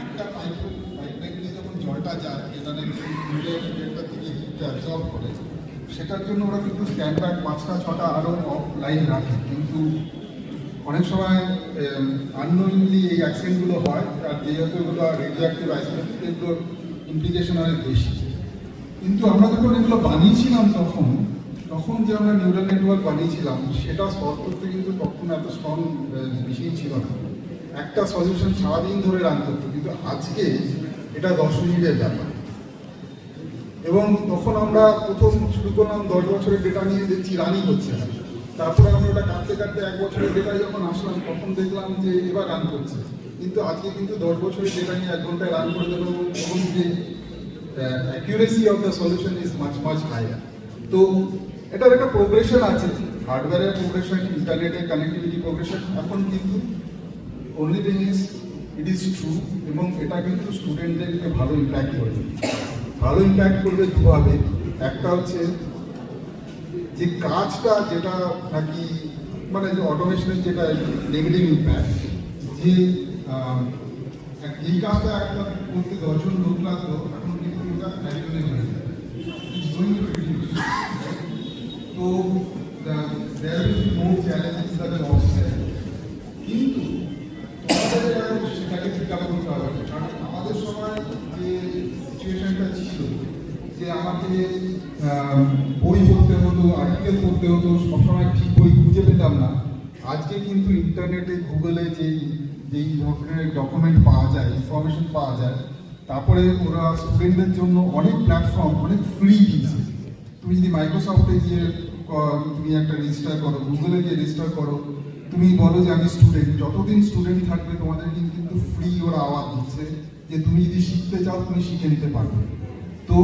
Speaker 6: একটা পাইপলাইন দিয়ে যখন জলটা যায়, যেটা নিউরাল থেকে হিটটা অ্যাবজর্ব করে, সেটার জন্য ওরা কিন্তু স্ট্যান্ডার্ড 5টা-6টা আরও অফ লাইন রাখে, কিন্তু অনেক সময় আননোইংলি এই অ্যাক্সিডেন্টগুলো হয়। আর যেহেতু এগুলো রেডিও অ্যাক্টিভ আইসোলেট, এগুলোর ইমপ্লিকেশন অনেক বেশি। কিন্তু আমরা যখন এগুলো বানিয়েছিলাম তখন যে আমরা নিউরাল নেটওয়ার্ক বানিয়েছিলাম, সেটা সলভ করতে কিন্তু তখন এত স্ট্রং মেশিন ছিল না। একটা সলিউশন সারাদিন ধরে রান করতো, কিন্তু আজকে এটা 10 মিনিটের ব্যাপার। এবং তখন আমরা প্রথম শুরু করলাম 10 বছরের ডেটা নিয়ে, দেখছি রানই হচ্ছে না। তারপরে আমরা ওটা কাটতে কাটতে 1 বছরের ডেটা যখন আসলাম তখন দেখলাম যে এবার রান করছে। কিন্তু আজকে কিন্তু 10 বছরের ডেটা নিয়ে 1 ঘন্টায় রান করে দেবো, এবং যে accuracy of the solution is much higher. তো এটার একটা প্রোগ্রেশন আছে, হার্ডওয়্যারের প্রোগ্রেশন, ইন্টারনেটের কানেক্টিভিটি প্রোগ্রেশন। এখন কিন্তু only thing is it is true, এবং এটা কিন্তু স্টুডেন্টদেরকে ভালো ইম্প্যাক্ট করবে। ভালো ইম্প্যাক্ট করবে দুভাবে। একটা হচ্ছে যে কাজটা যেটা নাকি মানে যে অটোমেশনের যেটা নেগেটিভ ইম্প্যাক্ট, যে এই কাজটা একটা করতে 10 জন লোক লাগতো, এখন কিন্তু ওটা একজনে হয়ে যায়। তো there will be more challenges in the jobs there. কিন্তু সেটাকে ঠিক করতে হবে, কারণ আমাদের সময় যে সিচুয়েশনটা ছিল যে আমাকে বই পড়তে হতো, আর্টিকেল পড়তে হতো, সবসময় ঠিক বই খুঁজে পেতাম না। আজকে কিন্তু ইন্টারনেটে, গুগলে যেই ধরনের ডকুমেন্ট পাওয়া যায়, ইনফরমেশন পাওয়া যায়, তারপরে ওরা স্টুডেন্টদের জন্য অনেক প্ল্যাটফর্ম, অনেক ফ্রি দিয়েছে। তুমি যদি মাইক্রোসফটে গিয়ে তুমি একটা রেজিস্টার করো, গুগলে গিয়ে রেজিস্টার করো, তুমি বলো যে আমি স্টুডেন্ট, যতদিন স্টুডেন্ট থাকবে তোমাদের কিন্তু ফ্রি ওরা আওয়াজ দিচ্ছে যে তুমি যদি শিখতে চাও তুমি শিখে নিতে পারবে। তো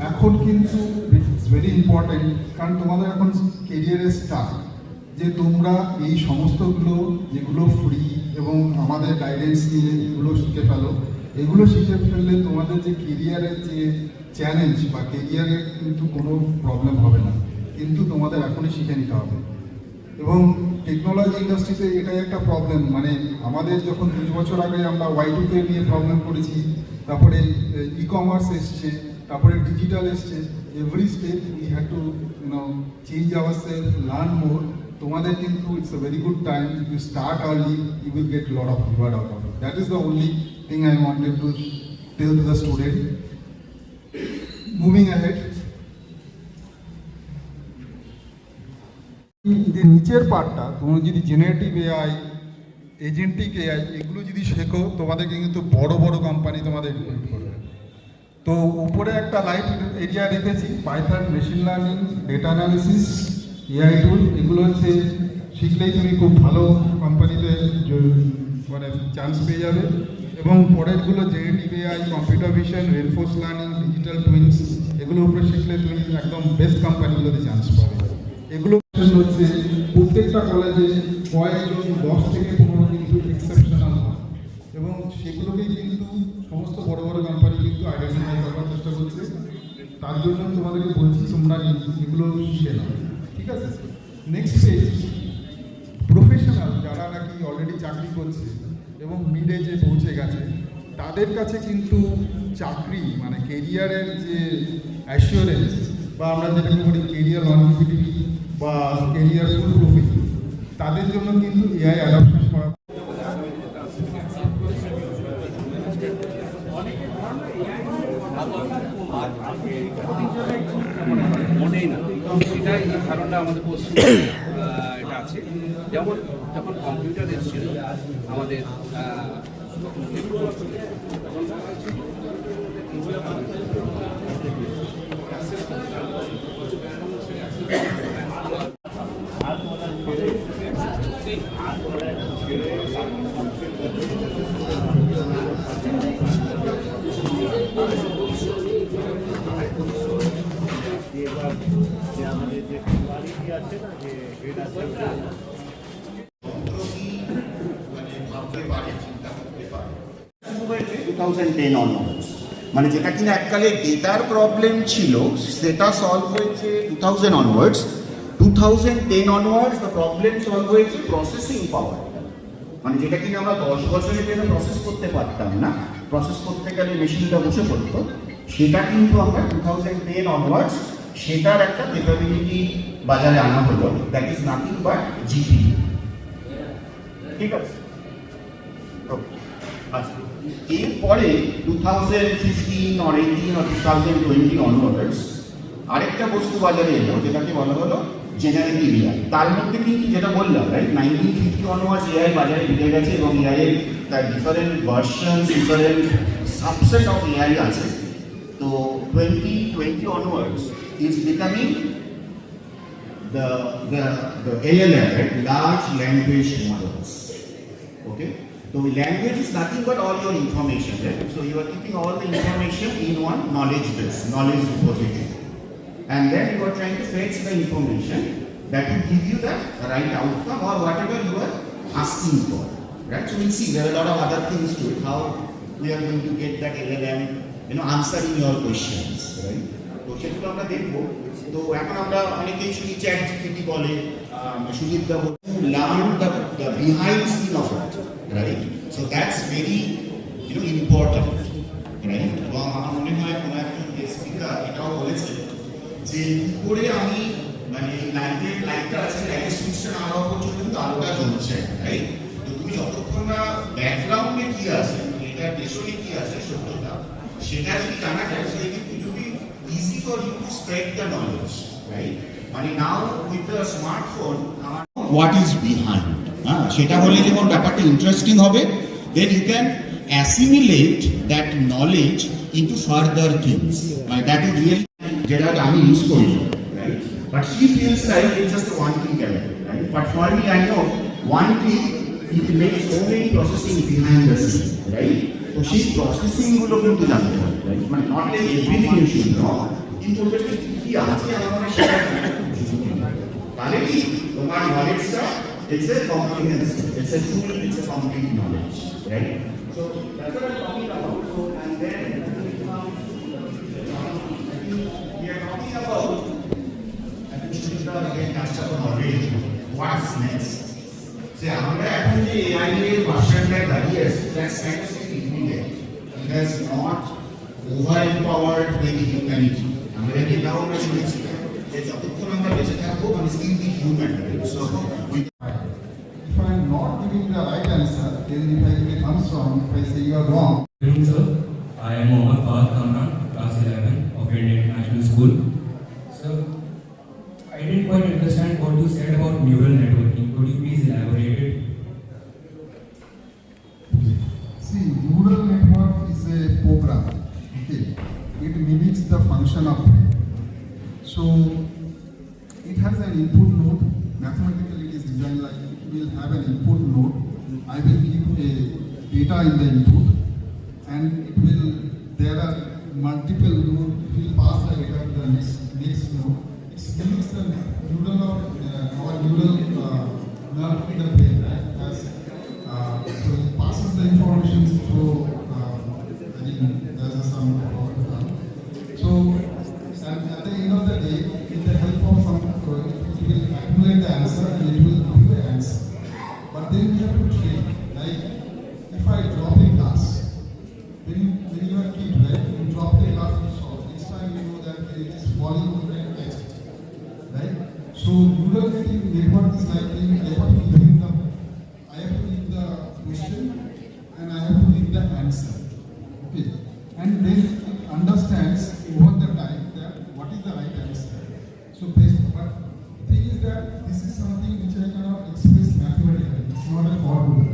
Speaker 6: এখন কিন্তু ইটস ভেরি ইম্পর্টেন্ট, কারণ তোমাদের এখন কেরিয়ারের স্টার্ট, যে তোমরা এই সমস্তগুলো যেগুলো ফ্রি এবং আমাদের গাইডেন্স নিয়ে এগুলো শিখে ফেলো। এগুলো শিখে ফেললে তোমাদের যে কেরিয়ারের যে চ্যালেঞ্জ বা কেরিয়ারের কিন্তু কোনো প্রবলেম হবে না, কিন্তু তোমাদের এখনই শিখে নিতে হবে। এবং টেকনোলজি ইন্ডাস্ট্রিতে এটাই একটা প্রবলেম, মানে আমাদের যখন 20 বছর আগে আমরা Y2K নিয়ে প্রবলেম করেছি, তারপরে ই কমার্স এসছে, তারপরে ডিজিটাল এসছে, every step we had to change our self, learn more. তোমাদের কিন্তু it's a very good time, you start early, you will get lot of reward out of it. That is the only thing I wanted to tell to the student. Moving ahead, যে নিচের পার্টটা তোমরা যদি জেনারেটিভ এআই, এজেন্টিক এআই এগুলো যদি শেখো, তোমাদেরকে কিন্তু বড় বড় কোম্পানি তোমাদের রিক্রুট করবে। তো উপরে একটা লাইট এরিয়া রেখেছি, Python, machine learning, data analysis, AI টুল, এগুলো হচ্ছে শিখলেই তুমি খুব ভালো কোম্পানিতে মানে চান্স পেয়ে যাবে। এবং পরেরগুলো generative AI, computer vision, reinforce learning, digital twins, এগুলোর উপরে শিখলে তুমি একদম বেস্ট কোম্পানিগুলোতে চান্স পাবে। এগুলো হচ্ছে প্রত্যেকটা কলেজে কয়েকজন 10 থেকে 15 কিন্তু এক্সেপশনাল হয়, এবং সেগুলোকেই কিন্তু সমস্ত বড় বড় কোম্পানি কিন্তু আইডেন্টিফাই করার চেষ্টা করছে। তার জন্য তোমাদেরকে বলছি তোমরা এগুলো শিখে নাও, ঠিক আছে? নেক্সট পেজ, প্রফেশনাল যারা নাকি অলরেডি চাকরি করছে এবং মিডে যে পৌঁছে গেছে, তাদের কাছে কিন্তু চাকরি মানে কেরিয়ারের যে অ্যাসিওরেন্স বা আমরা যেটাকে বলি কেরিয়ার লনজিভিটি বা কেরিয়ার ফুল প্রুফিং, তাদের জন্য কিন্তু এআই অ্যাডাপশন করা।
Speaker 2: মনেই না, এটাই ধারণা আমাদের পশ্চিম এটা আছে। যেমন যখন কম্পিউটার এসেছিল আমাদের
Speaker 10: আমাদের যে কোয়ালিটি আছে না, যে গ্রেড আছে,
Speaker 7: ভাবতে পারে, চিন্তা করতে পারে।
Speaker 11: 2010 onwards, মানে যেটা কিনা এককালে ডেটার প্রবলেম ছিল সেটা সলভ হয়েছে 2000 onwards. 2010 onwards the problem solve হয়েছে প্রসেসিং পাওয়ার, মানে যেটা কিনা আমরা 10 বছরের জন্য প্রসেস করতে পারতাম না, প্রসেস করতে গেলে মেশিনটা বসে পড়তো, সেটা কিন্তু আমরা 2010 onwards সেটার একটা ক্যাপাবিলিটি বাজারে আনা হলো, that is nothing but GPU. ঠিক আছে? আচ্ছা, এরপরে 2015 or 18 or 2020 onwards আরেকটা বস্তু বাজারে এলো যেটাকে বলা হলো জেনারেটিভ এআই। তার মধ্যে কিন্তু যেটা বললাম রাইট 1950 অনওয়ার্ডস এআই বাজারে ঢুকে গেছে এবং এআই এর তার different version, different subset of AI আছে। তো 2020 onwards is becoming the ALM, right? Large language models. Okay? So language is nothing but all your information, right? So you are keeping all the information in one knowledge base, knowledge repository. And then you are trying to fetch the information that will give you the right outcome or whatever you are asking for. Right? So we'll see there are a lot of other things to it, how we are going to get that LLM, answering your questions, right? তো সেগুলো আমরা দেখবো। তো এখন আমরা অনেকেই শুনি চ্যাট জিপিটি বলে, সুদীপদা বলে, learn the behind scene of it, right? So that's very important, right? এবং আমার মনে হয় কোনো একজন স্পিকার এটাও বলেছে যে কি করে আমি মানে লাইটটা আছে, লাইটের সুইচটা না হওয়া পর্যন্ত কিন্তু আলোটা জ্বলছে, রাইট? তো তুমি যতক্ষণ না ব্যাকগ্রাউন্ডে কি আছে, এটার পেছনে কি আছে সত্যতা, সেটা যদি জানা যায়, সেটা কিন্তু যদি easy for you to spread the knowledge, right? মানে now with the smartphone what is behind, সেটা হলে যেমন ব্যাপারটা ইন্টারেস্টিং হবে, then you can assimilate that knowledge into further things, মানে দ্যাট ইজ রিয়েল, যেটা আমি ইউজ করি, right? But she feels like it's just one click away, right? But for me I know one click it makes so many processing behind the scene, right? তো সেই প্রসেসিং গুলো কিন্তু জানতে হবে, রাইট? মানে not like everything you should know, কিন্তু কি আছে আমার সেটা তাহলে কি তোমার নলেজটা it's a comprehensive, it's a full, it's a complete knowledge, right? So that's what I talking about. So and then we are talking about, I think Shishda again touched upon already, what's next? See, আমরা এখন যে AI এর ভার্সনটা দাঁড়িয়ে আছে, that's kind of immediate. It has not over-empowered with humanity. আমরা এটাও আমরা শুনেছি যে যতক্ষণ আমরা বেঁচে থাকবো মানে still be human, right? So
Speaker 6: If I am not giving the right answer, then if it comes wrong, if I say you are wrong.
Speaker 12: Good evening, sir. I am Mohammad Fahad Kamran, class 11 of Indian International School. So, I didn't quite understand what you said about neural networking. Could you please elaborate it?
Speaker 6: See, neural network is a program. Okay, it mimics the function of brain. So, it has an input node. Mathematically, it is designed like it will have an input node. I will give a data in the input, and it will. There are multiple nodes. It will pass the data to the next node. It mimics the neural our neural nerve in the brain, right? So it passes the information through. There's some. So, and at the end of the day, with the help of some, it will accumulate the answer and it will give the answer. But then we have to train. Like, if I drop a glass, when you are a kid, right? You drop the glass and solve. Next time you know that it is falling, you can catch it, right? So neural network is like I have to give the question and I have to give the answer. Okay, and then it understands over the time that what is the right answer. So based, but the thing is that this is something which I cannot express mathematically. It's not a formula.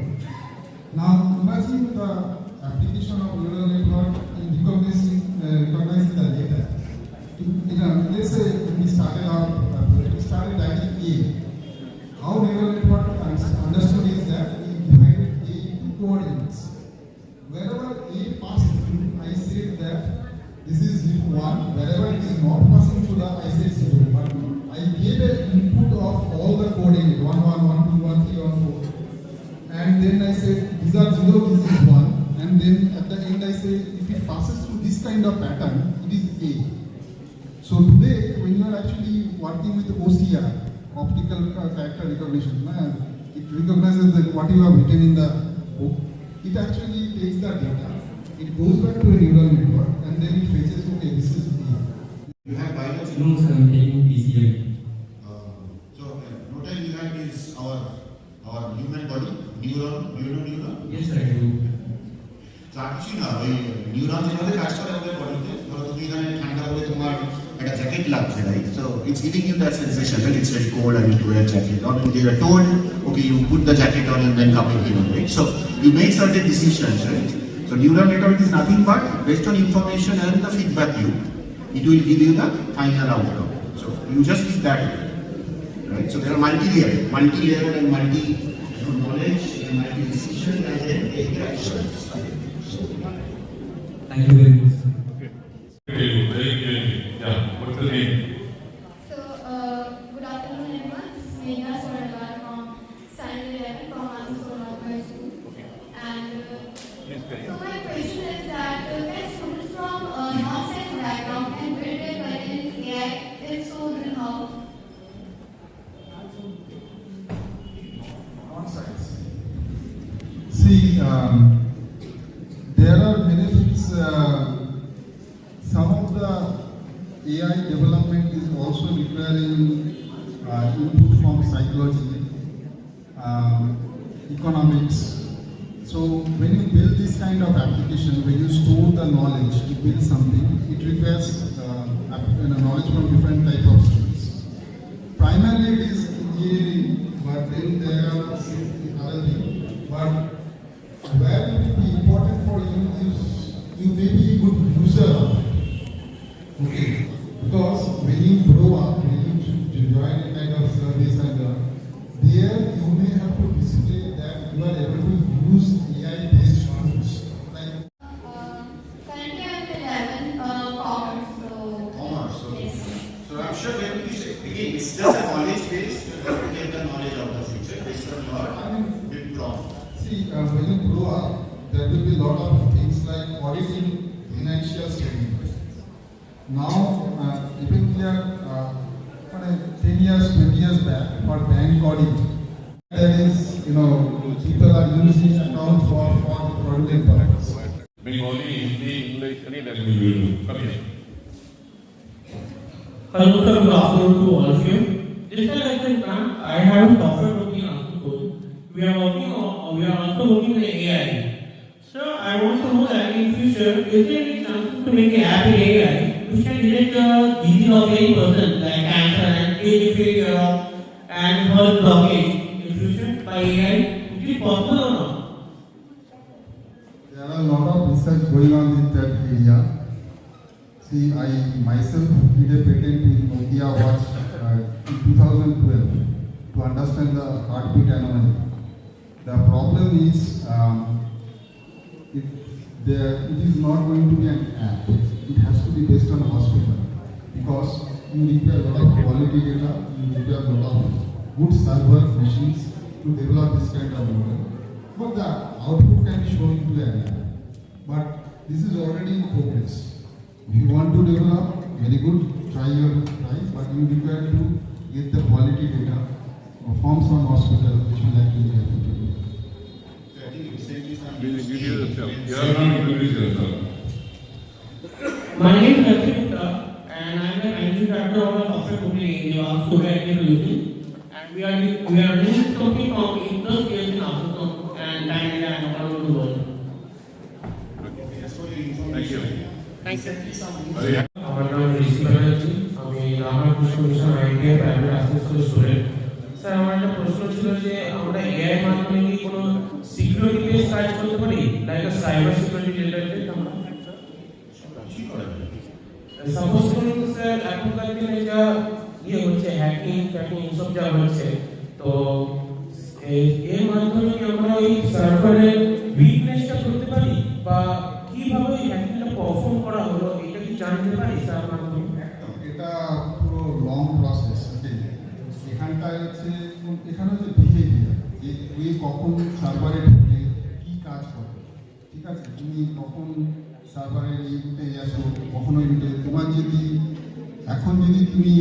Speaker 6: Now imagine the application of neural network in recognizing the data. Let's say we started writing A. How neural network understood is that we divided A into coordinates. Wherever A passed through, I said that this is 1. Wherever it is not passing through that, I said 0. But I gave an input of all the coordinates 1, 1, 1, 2, 1, 3, 1, 4. And then I said these are 0, this is 1. And then at the end I say if it passes through this kind of pattern, it is A. So today, when you are actually working with OCR, optical character recognition, it recognizes that what you have written in the book. It actually takes the data, it goes back to a neural network, and then it fetches, okay, this is A.
Speaker 11: you have biology.
Speaker 12: No, sir, I'm taking PCI.
Speaker 11: So notal unit is our human body, neuron.
Speaker 12: Yes, sir, I do.
Speaker 11: আর কিছুই না, ওই নিউরন যেভাবে কাজ করে আমাদের বডিতে, ধরো তুমি এখানে ঠান্ডা হলে তোমার একটা জ্যাকেট লাগছে, right? So it's giving you that sensation that it's very cold, I need to wear a jacket. Or when they are told, okay, you put the jacket on and then come in here, right? So you make certain decisions, right? So neural network is nothing but based on information and the feedback loop, it will give you the final outcome. So you just keep that, right? So there are multi-layered and multi-knowledge and multi-decision and then interaction.
Speaker 12: Thank you very much.
Speaker 1: Yeah, what's the name?
Speaker 13: So, good afternoon everyone. This is Meghna Soralar from Standard 11 from Asasol High School. And so my question is that can students from non-science background can build their career in AI? If so, then how?
Speaker 6: Non-science. See, there are many things. Some of the AI development is also requiring input from psychology, economics. So when you build this kind of application, when you store the knowledge to build something, it requires knowledge from different type of streams. Primarily it is engineering, but then there are other things. But where it will be important for you is you may be a good user of it. Okay, because when you grow up, when you join a kind of service and there you may have to display that you are able to use AI-based tools. Like
Speaker 13: Currently I'm in 11 commerce.
Speaker 11: Commerce, okay.
Speaker 13: Yes.
Speaker 11: So I'm sure when you say, again, it's just a knowledge base, you have to get the knowledge of the future based on your prompt.
Speaker 6: see, when you grow up, there will be a lot of things like auditing financial statements. Now, even here, 10 years, 20 years back, for bank audit, there is, people are using accounts for fraudulent purpose.
Speaker 1: Bengali, Hindi, English, any language you will do. Come here.
Speaker 14: Hello sir, good afternoon to all of you. Just like I said, I have a software working on school. We are also working on AI. So I want to know that in future, is there any chances to make an app in AI which can detect the disease of any person like cancer and age failure and heart blockage in future by AI? Is it possible or not?
Speaker 6: There are a lot of research going on in that area. See, I myself did a patent in Nokia Watch in 2012 to understand the heartbeat anomaly. The problem is it is not going to be an app. It has to be based on a hospital because you require a lot of quality data, you require a lot of good server machines to develop this kind of model. But the output can be shown to an app. But this is already in progress. If you want to develop, very good, try, but you require to get the quality data from some hospital which will actually help you to do.
Speaker 11: I think recently some
Speaker 14: My name is Harshit Gupta and I am the managing director of a software company in New York, Solar Solutions. And we are running this company from Intel years in Africa and Canada and all over the world.
Speaker 1: Thank you.
Speaker 14: আমার নাম ঋষি ব্যানার্জি, আমি Ramakrishna mission idea private assessor student. Sir, আমার একটা প্রশ্ন ছিল যে আমরা এআই মাধ্যমে কি কোনো সিকিউরিটি বেস কাজ করতে পারি, লাইক সাইবার সিকিউরিটি রিলেটেড? আমরা সাপোজ করুন স্যার, এখনকার দিনে যা হচ্ছে হ্যাকিং এসব যা হচ্ছে, তো এর মাধ্যমে কি আমরা ওই সার্ভারের উইকনেসটা করতে পারি বা কিভাবে ওই হ্যাকিংটা পারফর্ম করা হলো এটা কি জানতে পারি স্যার মাধ্যমে?
Speaker 6: এটা পুরো লং প্রসেস। এখানটায় এখানে হচ্ছে বিহেভিয়ার, যে তুমি কখন সার্ভারে ঢুকে কী কাজ করো, ঠিক আছে? তুমি কখন সার্ভারের এই রুটে আসো, কখনো এই রুটে তোমার যদি এখন যদি তুমি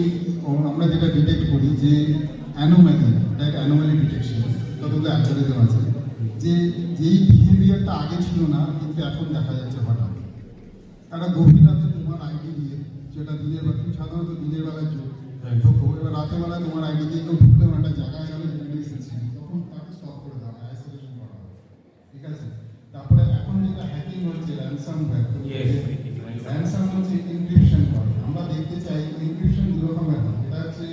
Speaker 6: আমরা যেটা ডিটেক্ট করি যে অ্যানোম্যালি, এটা একটা অ্যানোম্যালি ডিটেকশন, কতগুলো অ্যালগরিদম আছে যে যেই বিহেভিয়ারটা আগে ছিল না কিন্তু এখন দেখা যাচ্ছে হঠাৎ একটা গভীর রাতে তোমার আইডি দিয়ে, যেটা দিনের বেলা তুমি সাধারণত দিনের বেলায় ঢোকো, এবার রাতের বেলায় তোমার আইডি দিয়ে কেউ ঢুকলে একটা জায়গায় গেলে তখন তাকে স্টপ করে দেওয়া হয়, আইসোলেশন করা হয়, ঠিক আছে? তারপরে এখন যেটা হ্যাকিং হচ্ছে র্যানসামওয়্যার, র্যানসাম হচ্ছে এনক্রিপশন করে। আমরা দেখতে চাই এনক্রিপশন দু রকমের হয়, এটা হচ্ছে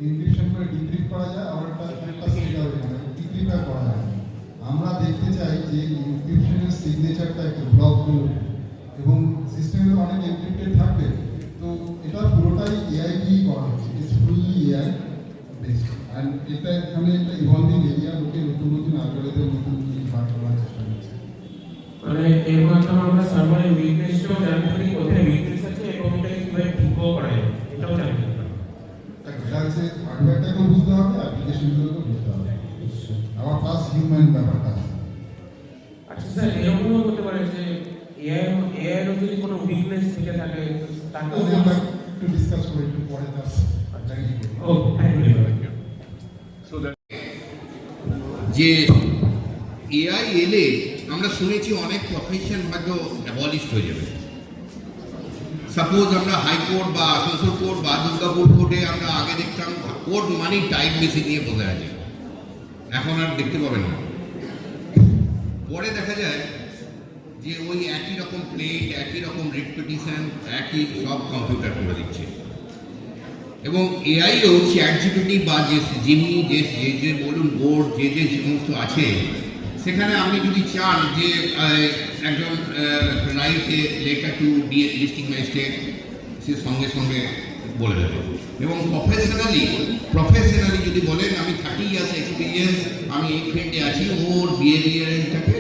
Speaker 6: এনক্রিপশন করে ডিক্রিপ্ট করা যায়, আর একটা সিকিউর মানে ডিক্রিপ্ট করা যায়। আমরা দেখতে চাই যে এনক্রিপশনের সিগনেচারটা একটু ব্লকগুলো এবং সিস্টেমে অনেক এনক্রিপ্টেড থাকবে, তো এটা পুরোটাই এআই দিয়েই করা হচ্ছে, it's fully AI based. And এটা এখানে একটা ইভলভিং এরিয়া, লোকে নতুন নতুন অ্যালগরিদম নতুন জিনিস বার করার চেষ্টা করছে।
Speaker 14: মানে এর মাধ্যমে আমরা সার্ভারের উইকনেসটাও জানতে পারি, কোথায় উইকনেস আছে এবং এটাকে কীভাবে ঠিকও করা যায় এটাও জানতে পারি।
Speaker 6: এটা হচ্ছে হার্ডওয়্যারটাকেও বুঝতে হবে, অ্যাপ্লিকেশনগুলোকেও বুঝতে হবে, আবার প্লাস হিউম্যান ব্যাপারটা আছে।
Speaker 14: আচ্ছা স্যার, এরকমও হতে পারে যে এআইয়েরও যদি কোনো উইকনেস থেকে থাকে তাকেও
Speaker 6: আমরা একটু ডিসকাস করি একটু পরে, তার
Speaker 14: ও থ্যাংক ইউ।
Speaker 7: যে এআই এলে আমরা শুনেছি অনেক প্রফেশন হয়তো অ্যাবলিশড হয়ে যাবে। সাপোজ আমরা হাইকোর্ট বা আসানসোল কোর্ট বা দুর্গাপুর কোর্টে আমরা আগে দেখতাম কোর্ট মানেই টাইপ মেশিন নিয়ে বসে আছে, এখন আর দেখতে পাবেন না। পরে দেখা যায় যে ওই একই রকম প্লেট, একই রকম রিপিটিশন, একই সব কম্পিউটার করে দিচ্ছে। এবং এআইও চ্যাটজিপিটি বা যে জিমি যে বলুন বোর্ড যে সমস্ত আছে, সেখানে আপনি যদি চান যে একজন write a letter to district magistrate, সে সঙ্গে সঙ্গে বলে দেবে। এবং প্রফেশনালি যদি বলেন আমি 30 ইয়ার্স এক্সপিরিয়েন্স, আমি এই ফিল্ডে আছি, ওর বিহেভিয়ারটাকে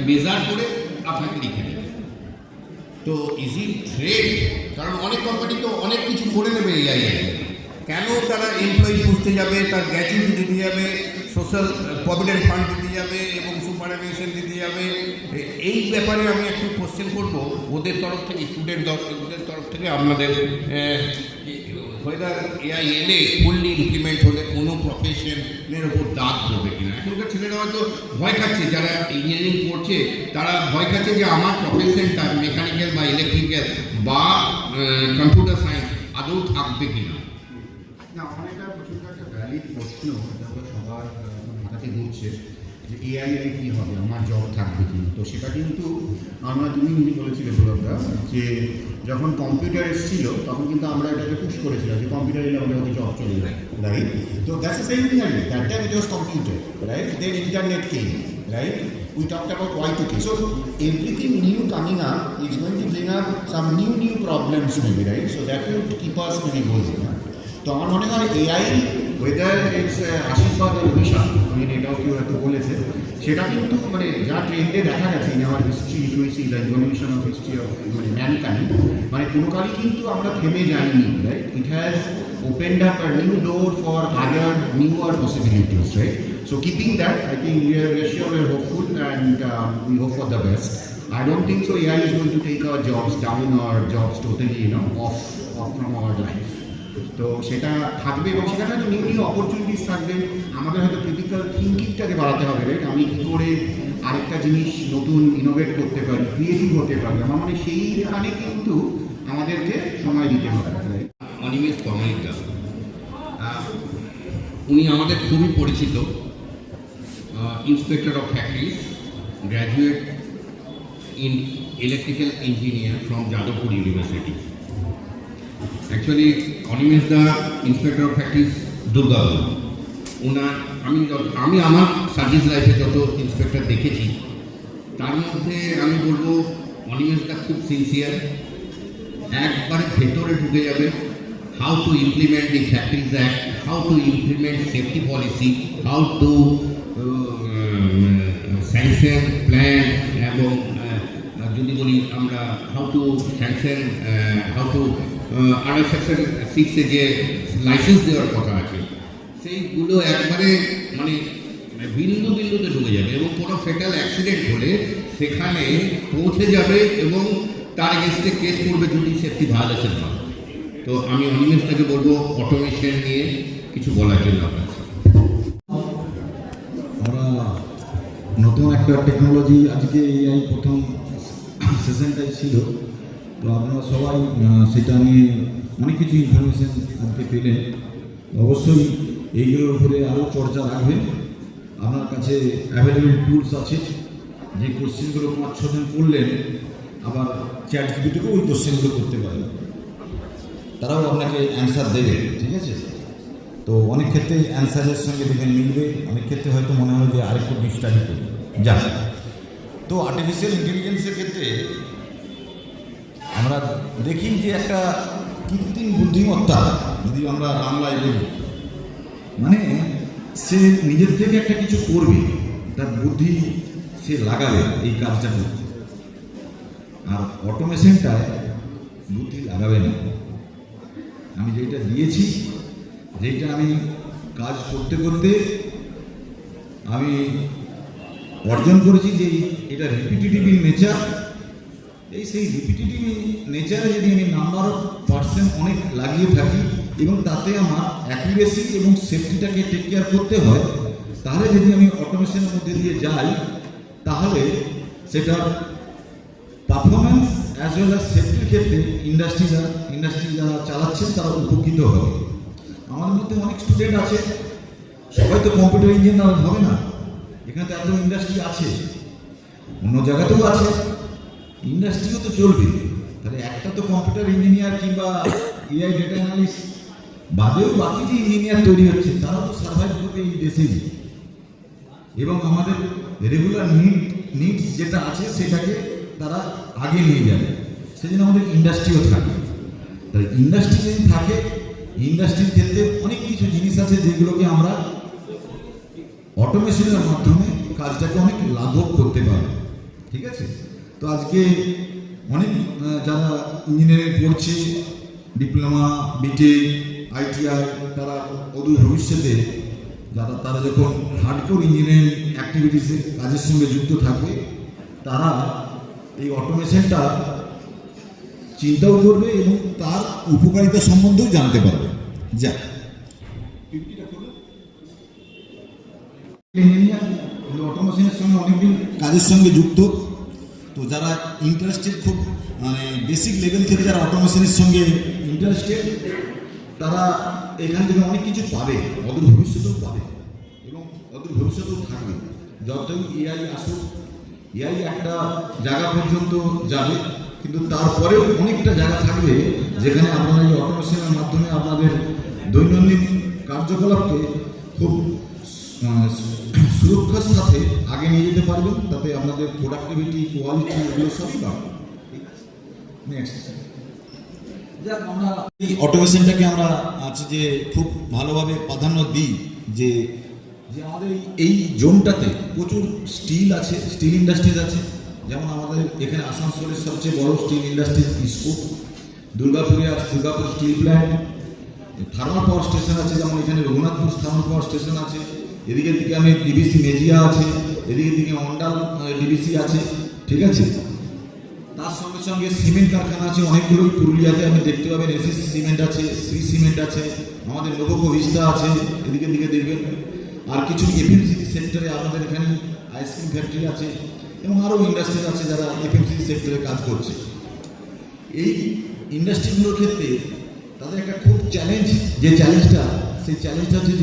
Speaker 7: মেজার করে আপনাকে লিখে দেবে। তো ইজি থ্রেড, কারণ অনেক কোম্পানি তো অনেক কিছু করে নেবে এআই। কেন তারা এমপ্লয়ি খুঁজতে যাবে, তার গ্র্যাচুইটি দিতে যাবে, সোশ্যাল প্রভিডেন্ট ফান্ড দিতে যাবে এবং সুপারভিশন দিতে যাবে। এই ব্যাপারে আমি একটু কোশ্চেন করবো ওদের তরফ থেকে, স্টুডেন্টদের তরফ থেকে, আপনাদের ওয়েদার এআই এলে ফুললি ইমপ্লিমেন্ট হলে কোনো প্রফেশনের ওপর দাগ পড়বে কিনা। এখনকার ছেলেরা হয়তো ভয় খাচ্ছে, যারা ইঞ্জিনিয়ারিং পড়ছে তারা ভয় খাচ্ছে যে আমার প্রফেশনটা মেকানিক্যাল বা ইলেকট্রিক্যাল বা কম্পিউটার সায়েন্স আদৌ থাকবে কিনা।
Speaker 11: না, আমার এটা প্রচুর একটা ভ্যালিড প্রশ্ন, সবার মাথাতে ঘুরছে যে এআই এর কী হবে, আমার জব থাকবে কিনা। তো সেটা কিন্তু আমরা তুমি বলেছিলে প্রভাবদা, যে যখন কম্পিউটার এসেছিল তখন কিন্তু আমরা এটাকে পুশ করেছিলাম যে কম্পিউটার এলে আমাদের জব চলে যায়, রাইট? তো দ্যাটস দ্য সেম থিং আর that time it was computer, right? Then internet came, right? We talked about Y2K. So everything new coming up is going to bring up some new problems maybe, right? So that will keep us maybe going. তো আমার মনে হয় এআই ওয়েদার ইটস আশীর্বাদ আর অভিশাপ, মানে এটাও কেউ হয়তো বলেছে, সেটা কিন্তু মানে যা ট্রেন্ডে দেখা গেছে in our history, you see the evolution of history of মানে ম্যানকাইন্ড, মানে কোনো কালই কিন্তু আমরা থেমে যাইনি, right? It has opened up a new door for other newer possibilities, right? So keeping that, I think we are sure, we are hopeful, and we hope for the best. I don't think so AI is going to take our jobs down or jobs totally, off from our life. তো সেটা থাকবে এবং সেখানে হয়তো নিউ অপরচুনিটিস থাকবে। আমাদের হয়তো ক্রিটিক্যাল থিঙ্কিংটাকে বাড়াতে হবে, রাইট? আমি কী করে আরেকটা জিনিস নতুন ইনোভেট করতে পারি, ক্রিয়েটিভ হতে পারি, আমার মানে সেইখানে কিন্তু আমাদেরকে সময় দিতে হবে।
Speaker 7: অনিমেষ কমানিকা, উনি আমাদের খুবই পরিচিত, inspector of factories, graduate in electrical engineer from Jadavpur university. Actually Animesh দা ইন্সপেক্টর অফ ফ্যাক্টরিজ দুর্গাপুর। আমি আমার সার্ভিস লাইফে যত ইন্সপেক্টর দেখেছি তার মধ্যে আমি বলবো অনিমেষ দা খুব সিনসিয়ার, একবারে ভেতরে ঢুকে যাবে। How to implement the Factories Act, how to implement safety policy, how to sanction plan, এবং যদি বলি আমরা how to sanction, how to আরও সেকশন 6 যে লাইসেন্স দেওয়ার কথা আছে সেইগুলো একবারে মানে বিন্দুতে ঢুকে যাবে এবং কোনো ফেটাল অ্যাক্সিডেন্ট হলে সেখানে পৌঁছে যাবে এবং তার এগেনস্টে কেস করবে যদি সেফটি ভায়োলেশন হয়। তো আমি অনিমেষটাকে বলবো অটোমেশন নিয়ে কিছু বলার জন্য আপনার।
Speaker 15: আমরা নতুন একটা টেকনোলজি, আজকে এআই প্রথম সেশনটাই ছিল, তো আপনারা সবাই সেটা নিয়ে অনেক কিছু ইনফরমেশান আজকে পেলেন। অবশ্যই এইগুলোর উপরে আরও চর্চা রাখবেন। আপনার কাছে অ্যাভেলেবেল টুলস আছে, যে কোশ্চেনগুলো 5-6 দিন করলেন আবার চ্যাট জিপিটিকেও ওই কোশ্চেনগুলো করতে পারেন। তারাও আপনাকে অ্যান্সার দেবে, ঠিক আছে? তো অনেক ক্ষেত্রে অ্যান্সারের সঙ্গে দেখবেন মিলবে, অনেক ক্ষেত্রে হয়তো মনে হয় যে আরেকটু স্টাডি করি যা। তো আর্টিফিশিয়াল ইন্টেলিজেন্সের ক্ষেত্রে আমরা দেখি যে একটা কৃত্রিম বুদ্ধিমত্তা, যদি আমরা বাংলায় বলি, মানে সে নিজের থেকে একটা কিছু করবে, তার বুদ্ধি সে লাগাবে এই কাজটা করতে। আর অটোমেশনটায় বুদ্ধি লাগাবে না। আমি যেটা দিয়েছি, যেটা আমি কাজ করতে করতে আমি অর্জন করেছি যে এটা রিপিটিটিভ ইন নেচার, সেই রিপিটিটিভ নেচারে যদি আমি নাম্বার অফ পার্সেন্ট অনেক লাগিয়ে থাকি এবং তাতে আমার অ্যাকুরেসি এবং সেফটিটাকে টেক কেয়ার করতে হয়, তাহলে যদি আমি অটোমেশনের মধ্যে দিয়ে যাই, তাহলে সেটা পারফরমেন্স অ্যাজ ওয়েল অ্যাজ সেফটির ক্ষেত্রে ইন্ডাস্ট্রি যারা চালাচ্ছেন তারা উপকৃত হবে। আমাদের মধ্যে অনেক স্টুডেন্ট আছে, সবাই তো কম্পিউটার ইঞ্জিনিয়ার হবে না, এখানে তো এত ইন্ডাস্ট্রি আছে, অন্য জায়গাতেও আছে, ইন্ডাস্ট্রিও তো চলবে। তাহলে একটা তো কম্পিউটার ইঞ্জিনিয়ার কিংবা এআই ডেটা অ্যানালিস্ট বাদেও বাকি যে ইঞ্জিনিয়ার তৈরি হচ্ছে তারাও তো সার্ভাইভ করবে এই দেশেই, এবং আমাদের রেগুলার নিডস যেটা আছে সেটাকে তারা আগে নিয়ে যাবে। সেজন্য আমাদের ইন্ডাস্ট্রিও থাকে। তাই ইন্ডাস্ট্রি যদি থাকে, ইন্ডাস্ট্রির ক্ষেত্রে অনেক কিছু জিনিস আছে যেগুলোকে আমরা অটোমেশনের মাধ্যমে কাজটাকে অনেক লাঘব করতে পারবো, ঠিক আছে? তো আজকে অনেক যারা ইঞ্জিনিয়ারিং পড়ছে, ডিপ্লোমা, বিটেক, আইটিআই, তারা অদূর ভবিষ্যতে তারা যখন হার্ডকোর ইঞ্জিনিয়ারিং অ্যাক্টিভিটিসের কাজের সঙ্গে যুক্ত থাকবে, তারা এই অটোমেশনটা চিন্তাও করবে এবং তার উপকারিতা সম্বন্ধেও জানতে পারবে। যা ইঞ্জিনিয়ার অটোমেশনের সঙ্গে অনেকদিন কাজের সঙ্গে যুক্ত, তো যারা ইন্টারেস্টেড, খুব মানে বেসিক লেভেল থেকে যারা অটোমেশনের সঙ্গে ইন্টারেস্টেড, তারা এখান থেকে অনেক কিছু পাবে, অদূর ভবিষ্যতেও পাবে এবং অদূর ভবিষ্যতেও থাকবে। যতই এআই আসুক, এআই একটা জায়গা পর্যন্ত যাবে, কিন্তু তারপরেও অনেকটা জায়গা থাকবে যেখানে আপনারা এই অটোমেশনের মাধ্যমে আপনাদের দৈনন্দিন কার্যকলাপকে খুব সুরক্ষার সাথে আগে নিয়ে যেতে পারবেন, তাতে আপনাদের প্রোডাক্টিভিটি, কোয়ালিটি, এগুলো সবই বাড়বে। নেক্সট, যাক, আমরা এই অটোমেশনটাকে আমরা আছে যে খুব ভালোভাবে প্রাধান্য দিই, যে আমাদের এই জোনটাতে প্রচুর স্টিল আছে, স্টিল ইন্ডাস্ট্রিজ আছে। যেমন আমাদের এখানে আসানসোলের সবচেয়ে বড় স্টিল ইন্ডাস্ট্রিজ ইস্কো, দুর্গাপুরে আছে Durgapur steel plant, thermal power station আছে, যেমন এখানে রঘুনাথপুর থার্মাল পাওয়ার স্টেশন আছে, এদিকের দিকে আমি ডিবিসি মেজিয়া আছে, এদিকের দিকে অন্ডাল ডিবিসি আছে, ঠিক আছে? তার সঙ্গে সঙ্গে সিমেন্ট কারখানা আছে অনেকগুলোই, পুরুলিয়াতে আপনি দেখতে পাবেন এসএস সিমেন্ট আছে, শ্রী সিমেন্ট আছে, আমাদের লোকো ভিস্তা আছে, এদিকের দিকে দেখবেন। আর কিছু এফএমসিজি সেক্টরে আমাদের এখানে আইসক্রিম ফ্যাক্টরি আছে এবং আরও ইন্ডাস্ট্রি আছে যারা এফএমসিজি সেক্টরে কাজ করছে। এই ইন্ডাস্ট্রিগুলোর ক্ষেত্রে তাদের একটা খুব চ্যালেঞ্জ, যে চ্যালেঞ্জটা, সেই চ্যালেঞ্জটা হচ্ছে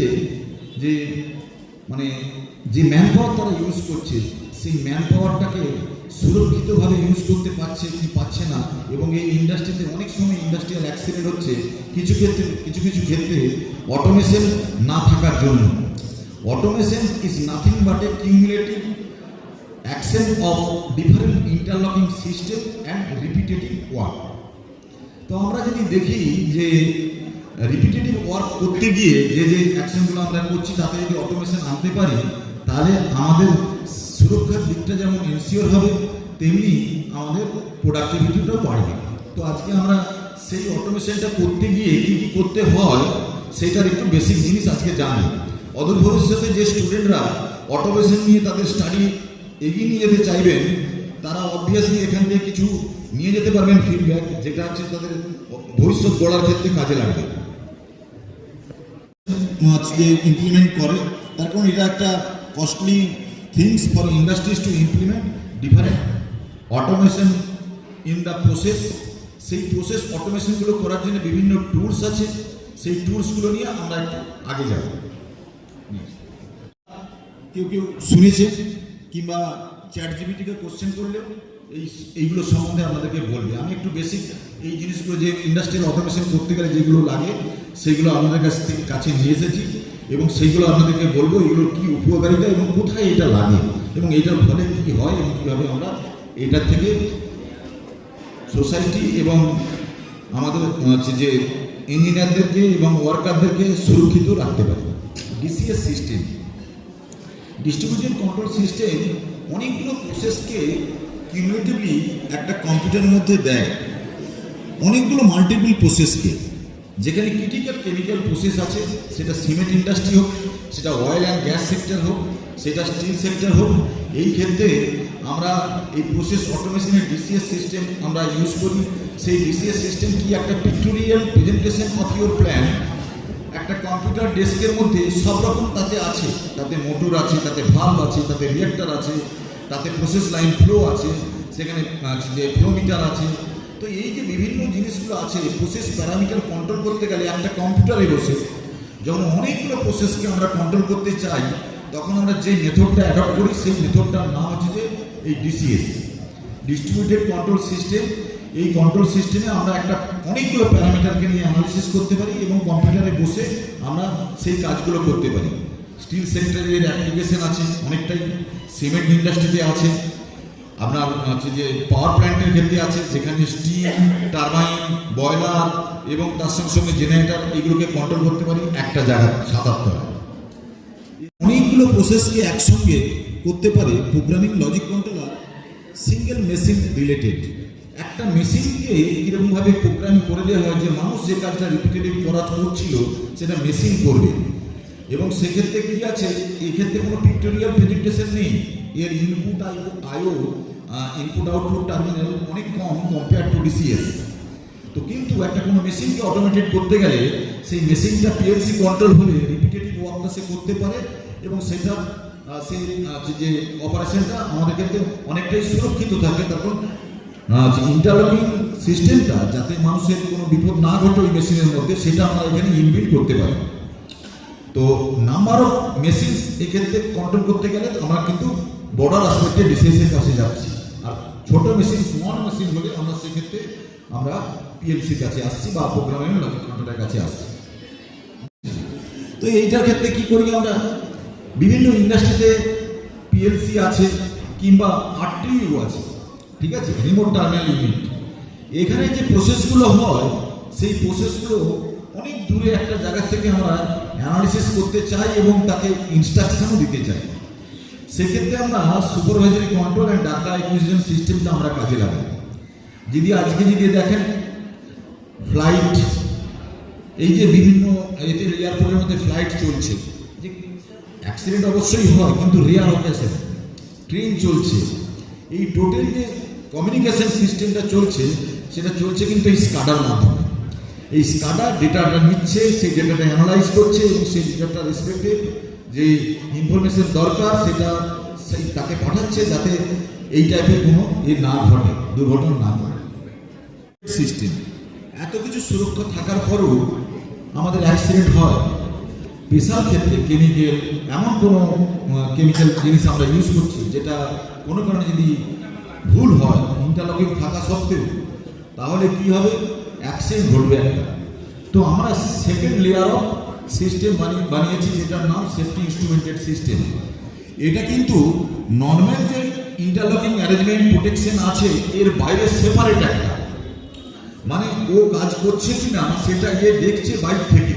Speaker 15: যে মানে যে ম্যান পাওয়ার তারা ইউজ করছে, সেই ম্যান পাওয়ারটাকে সুরক্ষিতভাবে ইউজ করতে পারছে কি পাচ্ছে না। এবং এই ইন্ডাস্ট্রিতে অনেক সময় ইন্ডাস্ট্রিয়াল অ্যাক্সিডেন্ট হচ্ছে কিছু ক্ষেত্রে অটোমেশন না থাকার জন্য। Automation is nothing but A cumulative action of different interlocking system and repetitive work. তো আমরা যদি দেখি যে রিপিটেটিভ ওয়ার্ক করতে গিয়ে যে অ্যাকশনগুলো আমরা করছি তাতে যদি অটোমেশন আনতে পারি, তাহলে আমাদের সুরক্ষার দিকটা যেমন এনশিওর হবে, তেমনি আমাদের প্রোডাক্টিভিটিটাও বাড়বে। তো আজকে আমরা সেই অটোমেশনটা করতে গিয়ে কী কী করতে হয় সেটার একটু বেসিক জিনিস আজকে জানি। অদূর ভবিষ্যতে যে স্টুডেন্টরা অটোমেশন নিয়ে তাদের স্টাডি এগিয়ে নিয়ে যেতে চাইবেন, তারা অবভিয়াসলি এখান থেকে কিছু নিয়ে যেতে পারবেন ফিডব্যাক, যেটা হচ্ছে তাদের ভবিষ্যৎ গড়ার ক্ষেত্রে কাজে লাগবে। আজকে ইমপ্লিমেন্ট করে, তার কারণ এটা একটা costly things for industries to implement different automation in the process. সেই প্রসেস অটোমেশনগুলো করার জন্য বিভিন্ন টুলস আছে, সেই টুলসগুলো নিয়ে আমরা একটু আগে যাব। কেউ শুনেছে কিংবা চ্যাট জিপিটিকে কোশ্চেন করলেও এইগুলো সম্বন্ধে আপনাদেরকে বলবে। আমি একটু বেসিক এই জিনিসগুলো যে ইন্ডাস্ট্রিয়াল অটোমেশন করতে গেলে যেগুলো লাগে সেগুলো আপনাদের কাছে নিয়ে এসেছি এবং সেইগুলো আপনাদেরকে বলবো এগুলোর কী উপকারিতা এবং কোথায় এটা লাগে এবং এটার ফলে কী হয় এবং কীভাবে আমরা এটার থেকে সোসাইটি এবং আমাদের হচ্ছে যে ইঞ্জিনিয়ারদেরকে এবং ওয়ার্কারদেরকে সুরক্ষিত রাখতে পারি। DCs system, distributed control system অনেকগুলো প্রসেসকে কিউমুলেটিভলি একটা কম্পিউটারের মধ্যে দেয়, অনেকগুলো মাল্টিপল প্রসেসকে, যেখানে ক্রিটিক্যাল কেমিক্যাল প্রসেস আছে, সেটা সিমেন্ট ইন্ডাস্ট্রি হোক, সেটা অয়েল অ্যান্ড গ্যাস সেক্টর হোক, সেটা স্টিল সেক্টর হোক, এই ক্ষেত্রে আমরা এই প্রসেস অটোমেশনের ডিসিএস সিস্টেম আমরা ইউজ করি। সেই ডিসিএস সিস্টেম কি একটা pictorial presentation of your plan একটা কম্পিউটার ডেস্কের মধ্যে সব রকম তাতে আছে, তাতে মোটর আছে, তাতে ভাল্ব আছে, তাতে রিয়েক্টর আছে, তাতে প্রসেস লাইন ফ্লো আছে, সেখানে যে ফ্লো মিটার আছে। তো এই যে বিভিন্ন জিনিসগুলো আছে প্রসেস প্যারামিটার কন্ট্রোল করতে গেলে একটা কম্পিউটারে বসে যখন অনেকগুলো প্রসেসকে আমরা কন্ট্রোল করতে চাই তখন আমরা যে মেথডটা অ্যাডপ্ট করি সেই মেথডটার নাম হচ্ছে যে এই ডিসিএস, ডিস্ট্রিবিউটেড কন্ট্রোল সিস্টেম। এই কন্ট্রোল সিস্টেমে আমরা একটা অনেকগুলো প্যারামিটারকে নিয়ে অ্যানালিসিস করতে পারি এবং কম্পিউটারে বসে আমরা সেই কাজগুলো করতে পারি। স্টিল সেক্টরের অ্যাপ্লিকেশন আছে অনেকটাই, সিমেন্ট ইন্ডাস্ট্রিতে আছে, আপনার হচ্ছে যে পাওয়ার প্ল্যান্টের ক্ষেত্রে আছে যেখানে স্টিম টারবাইন বয়লার এবং তার সঙ্গে সঙ্গে জেনারেটর এগুলোকে কন্ট্রোল করতে পারি একটা জায়গায় সাতাত্তর। অনেকগুলো প্রসেসকে একসঙ্গে করতে পারে programming logic controller single machine related. একটা মেশিনকে কীরকমভাবে প্রোগ্রাম করে দেওয়া হয় যে মানুষ যে কাজটা রিপিটেটিভ করা করছিল সেটা মেশিন করবে এবং সেক্ষেত্রে কী আছে, এক্ষেত্রে কোনো পিক্টোরিয়াল প্রেজেন্টেশন নেই, এর ইনপুট আইও ইনপুট আউটপুট টার্মিনাল অনেক কম কম্পেয়ার টু ডিসিএস। তো কিন্তু একটা কোনো মেশিনকে অটোমেটেড করতে গেলে সেই মেশিনটা পিএলসি কন্ট্রোল হলে রিপিটেটিভ ওয়ার্কটা সে করতে পারে এবং সেটা সেই যে অপারেশনটা আমাদের ক্ষেত্রে অনেকটাই সুরক্ষিত থাকে। তখন ইন্টারলকিং সিস্টেমটা যাতে মানুষের কোনো বিপদ না ঘটে ওই মেশিনের মধ্যে সেটা আমরা এখানে ইনবিল্ড করতে পারি। তো নাম্বার অফ মেশিন এক্ষেত্রে কন্ট্রোল করতে গেলে আমরা কিন্তু বর্ডার আসপেক্টে ডিসিএসের কাছে যাচ্ছি, আর ছোট মেশিন স্মল মেশিন হলে আমরা সেক্ষেত্রে আমরা পিএলসির কাছে আসছি বা প্রোগ্রামিং লজিক কন্ট্রোলের কাছে আসছি। তো এইটার ক্ষেত্রে কি করি আমরা, বিভিন্ন ইন্ডাস্ট্রিতে পিএলসি আছে কিংবা আরটিইউ আছে, ঠিক আছে, রিমোট টার্মিনাল ইউনিট। এখানে যে প্রসেসগুলো হয় সেই প্রসেসগুলো অনেক দূরে একটা জায়গা থেকে আমরা অ্যানালিসিস করতে চাই এবং তাকে ইনস্ট্রাকশনও দিতে চাই। সেক্ষেত্রে আমরা supervisory control and data acquisition সিস্টেমটা আমরা কাজে লাগাই। যদি আজকে যদি দেখেন ফ্লাইট, এই যে বিভিন্ন এয়ারপোর্টের মধ্যে ফ্লাইট চলছে, যে অ্যাক্সিডেন্ট অবশ্যই হয় কিন্তু রেয়ার অকেশন, ট্রেন চলছে, এই টোটাল যে কমিউনিকেশন সিস্টেমটা চলছে সেটা চলছে কিন্তু এই স্কাডার মাধ্যমে। এই স্কাডার ডেটাটা নিচ্ছে, সেই ডেটাটা অ্যানালাইজ করছে এবং সেই ডেটাটা রেসপেক্টিভ যে ইনফরমেশন দরকার সেটা সেই তাকে পাঠাচ্ছে যাতে এই টাইপের কোনো না ঘটে, দুর্ঘটনা না ঘটে। সিস্টেম এত কিছু সুরক্ষা থাকার পরও আমাদের অ্যাক্সিডেন্ট হয়। পেশার ক্ষেত্রে কেমিক্যাল, এমন কোনো কেমিক্যাল জিনিস আমরা ইউজ করছি যেটা কোনো কারণে যদি ভুল হয় ইন্টারলকিং থাকা সত্ত্বেও, তাহলে কি হবে, অ্যাক্সিডেন্ট ঘটবে একটা। তো আমরা সেকেন্ড লেয়ার অফ সিস্টেম বানিয়েছি যেটার নাম সেফটি ইনস্ট্রুমেন্টেড সিস্টেম। এটা কিন্তু নর্মাল যে ইন্টারলকিং অ্যারেঞ্জমেন্ট প্রোটেকশন আছে এর বাইরে সেপারেট একটা, মানে ও কাজ করছে কি না সেটা দেখছে বাইরে থেকে,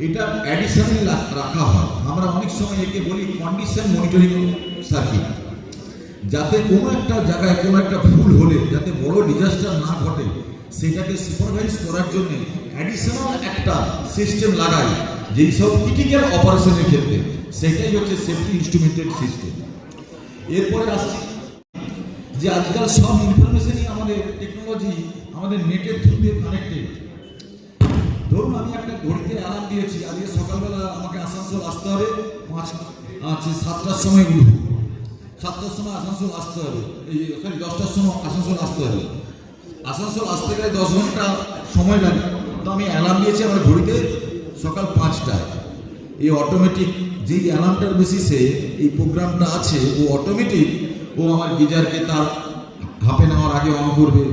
Speaker 15: এটা অ্যাডিশনাল রাখা হয়। আমরা অনেক সময় একে বলি কন্ডিশন মনিটরিং সার্কিট, যাতে কোনো একটা জায়গায় কোনো একটা ভুল হলে যাতে বড় ডিজাস্টার না ঘটে সেটাকে সুপারভাইজ করার জন্য অ্যাডিশনাল একটা সিস্টেম লাগাই যেই সব ক্রিটিক্যাল অপারেশনের ক্ষেত্রে, সেটাই হচ্ছে সেফটি ইনস্ট্রুমেন্টেড সিস্টেম। এরপরে আসছি যে আজকাল সব ইনফরমেশনই আমাদের টেকনোলজি আমাদের নেটের থ্রু দিয়ে কানেক্টেড। ধরুন আমি একটা ঘড়িতে অ্যালার্ম দিয়েছি আজকে সকালবেলা আমাকে আসানসোল আসতে হবে, 7টার সময় উঠব, 7টার সময় আসানসোল আসতে হবে, এই 10টার সময় আসানসোল আসতে হবে। আসানসোল আসতে গেলে 10 ঘন্টা সময় লাগে, তো আমি অ্যালার্ম দিয়েছি আমার ঘড়িতে সকাল 5টায়। এই অটোমেটিক যেই অ্যালার্মটার বেসিসে এই প্রোগ্রামটা আছে ও অটোমেটিক ও আমার গিজারকে তার হাফ এন আওয়ার আগে অন করবে,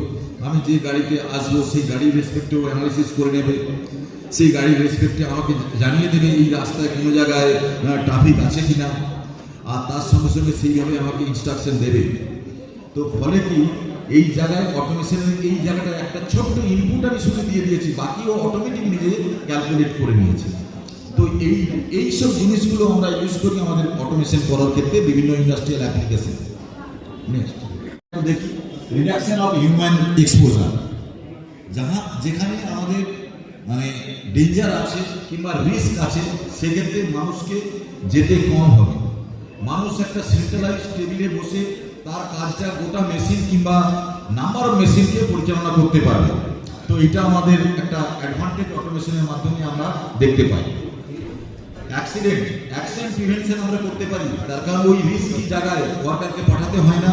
Speaker 15: আমি যে গাড়িতে আসবো সেই গাড়ির রেসপেক্টেও অ্যানালিসিস করে নেবে, সেই গাড়ির রেসপেক্টে আমাকে জানিয়ে দেবে এই রাস্তায় কোনো জায়গায় ট্রাফিক আছে কিনা, আর তার সঙ্গে সঙ্গে সেইভাবে আমাকে ইনস্ট্রাকশন দেবে। তো ফলে কি এই জায়গায় অটোমেশনের এই জায়গাটা একটা ছোট্ট ইনপুট আমি শুধু দিয়ে দিয়েছি, বাকিও অটোমেটিক নিজে ক্যালকুলেট করে নিয়েছে। তো এই সব জিনিসগুলো আমরা ইউজ করি আমাদের অটোমেশন করার ক্ষেত্রে বিভিন্ন ইন্ডাস্ট্রিয়াল অ্যাপ্লিকেশন। নেক্সট দেখি রিডাকশন অফ হিউম্যান এক্সপোজার, যেখানে আমাদের মানে ডেঞ্জার আছে কিংবা রিস্ক আছে, সেক্ষেত্রে মানুষকে যেতে কম হবে। মানুষ একটা সেন্ট্রালাইজ টেবিলে বসে তার কাজটা গোটা মেশিন কিংবা নাম্বার অফ মেশিনকে পরিচালনা করতে পারবে। তো এটা আমাদের একটা অ্যাডভান্টেজ অটোমেশনের মাধ্যমে আমরা দেখতে পাই। অ্যাক্সিডেন্ট প্রিভেনশন আমরা করতে পারি, তার কারণ ওই রিস্কি জায়গায় ওয়ার্কারকে পাঠাতে হয় না,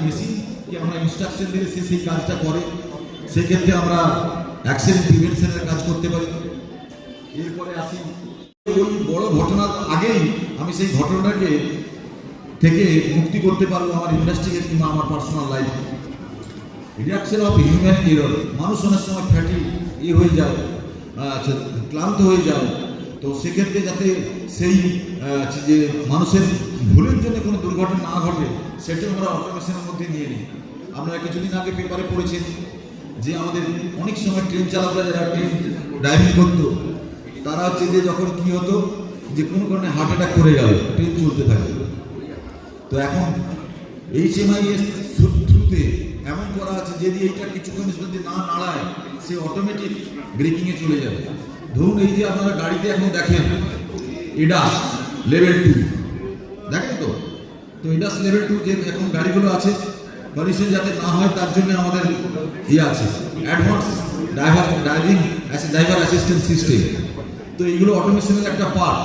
Speaker 15: মেশিনকে আমরা ইনস্ট্রাকশন দিলে সে সেই কাজটা করে, সেক্ষেত্রে আমরা অ্যাক্সিডেন্ট প্রিভেনশনের কাজ করতে পারি। এরপরে আসি ওই বড় ঘটনার আগেই আমি সেই ঘটনাটাকে থেকে মুক্তি করতে পারবো আমার ইন্ডাস্ট্রিকে কিংবা আমার পার্সোনাল লাইফে। রিডাকশন অফ হিউম্যান এরর, মানুষ অনেক সময় ফ্যাটি হয়ে যায়, ক্লান্ত হয়ে যায়, তো সেক্ষেত্রে যাতে সেই যে মানুষের ভুলের জন্য কোনো দুর্ঘটনা না ঘটে সেটা আমরা অটোমেশনের মধ্যে নিয়ে নিই। আপনারা কিছুদিন আগে পেপারে পড়েছেন যে আমাদের অনেক সময় ট্রেন চালকরা যারা ট্রেন ড্রাইভিং করতো, তারা হচ্ছে যে যখন কী হতো যে কোনো কারণে হার্ট অ্যাটাক করে গেল, ট্রেন চলতে থাকে। তো এখন HMIS থ্রুতে এমন করা আছে যদি এইটা কিছুক্ষণ যদি না নাড়ায় সে অটোমেটিক ব্রেকিংয়ে চলে যাবে। ধরুন এই যে আপনারা গাড়িতে এখন দেখেন এডাস লেভেল 2 দেখেন, তো এডাস লেভেল 2 যে এখন গাড়িগুলো আছে পলিউশন যাতে না হয় তার জন্য আমাদের আছে অ্যাডভান্স ড্রাইভার অ্যাসিস্ট্যান্ট সিস্টেম। তো এইগুলো অটোমেশনের একটা পার্ট।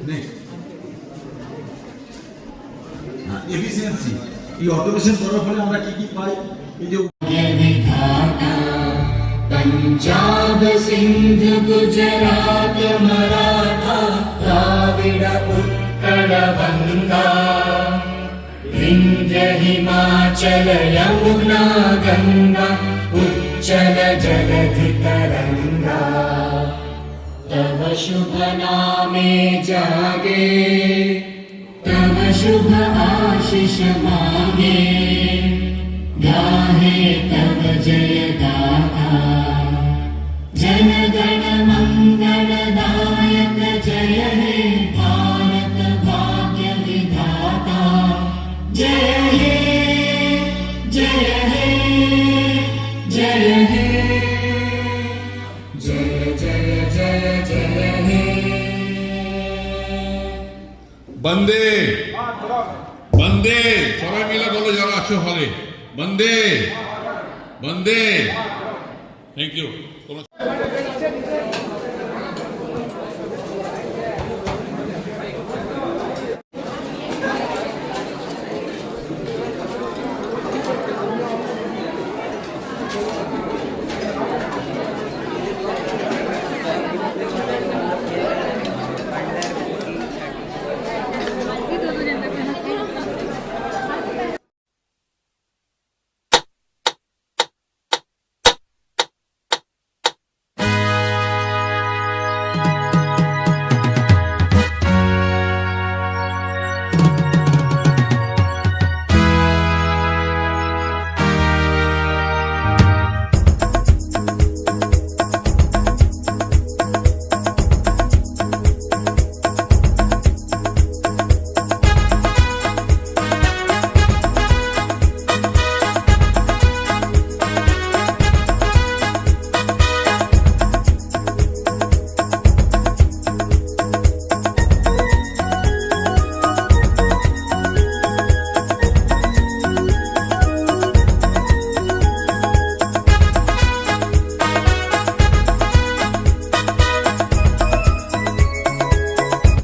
Speaker 15: নেক্সট এফিসিয়েন্সি, এই অটোমেশন করার ফলে আমরা কি পাই? এই যে
Speaker 16: पंजाब सिंध गुजरात मराठा द्राविड उत्कल गंगा विंध्य हिमाचल यमुना गंगा उच्चल जलधि तरंगा तव शुभ नामे जागे तव शुभ आशीष मांगे गाहे तव जय गाथा जन गण मंगलदायक जय हे भारत भाग्य विधाता जय हे जय हे जय हे जय जय जय जय हे
Speaker 1: বন্দে বন্দে, সবাই মিলে বলো যারা আছো হলে, বন্দে বন্দে। Thank you.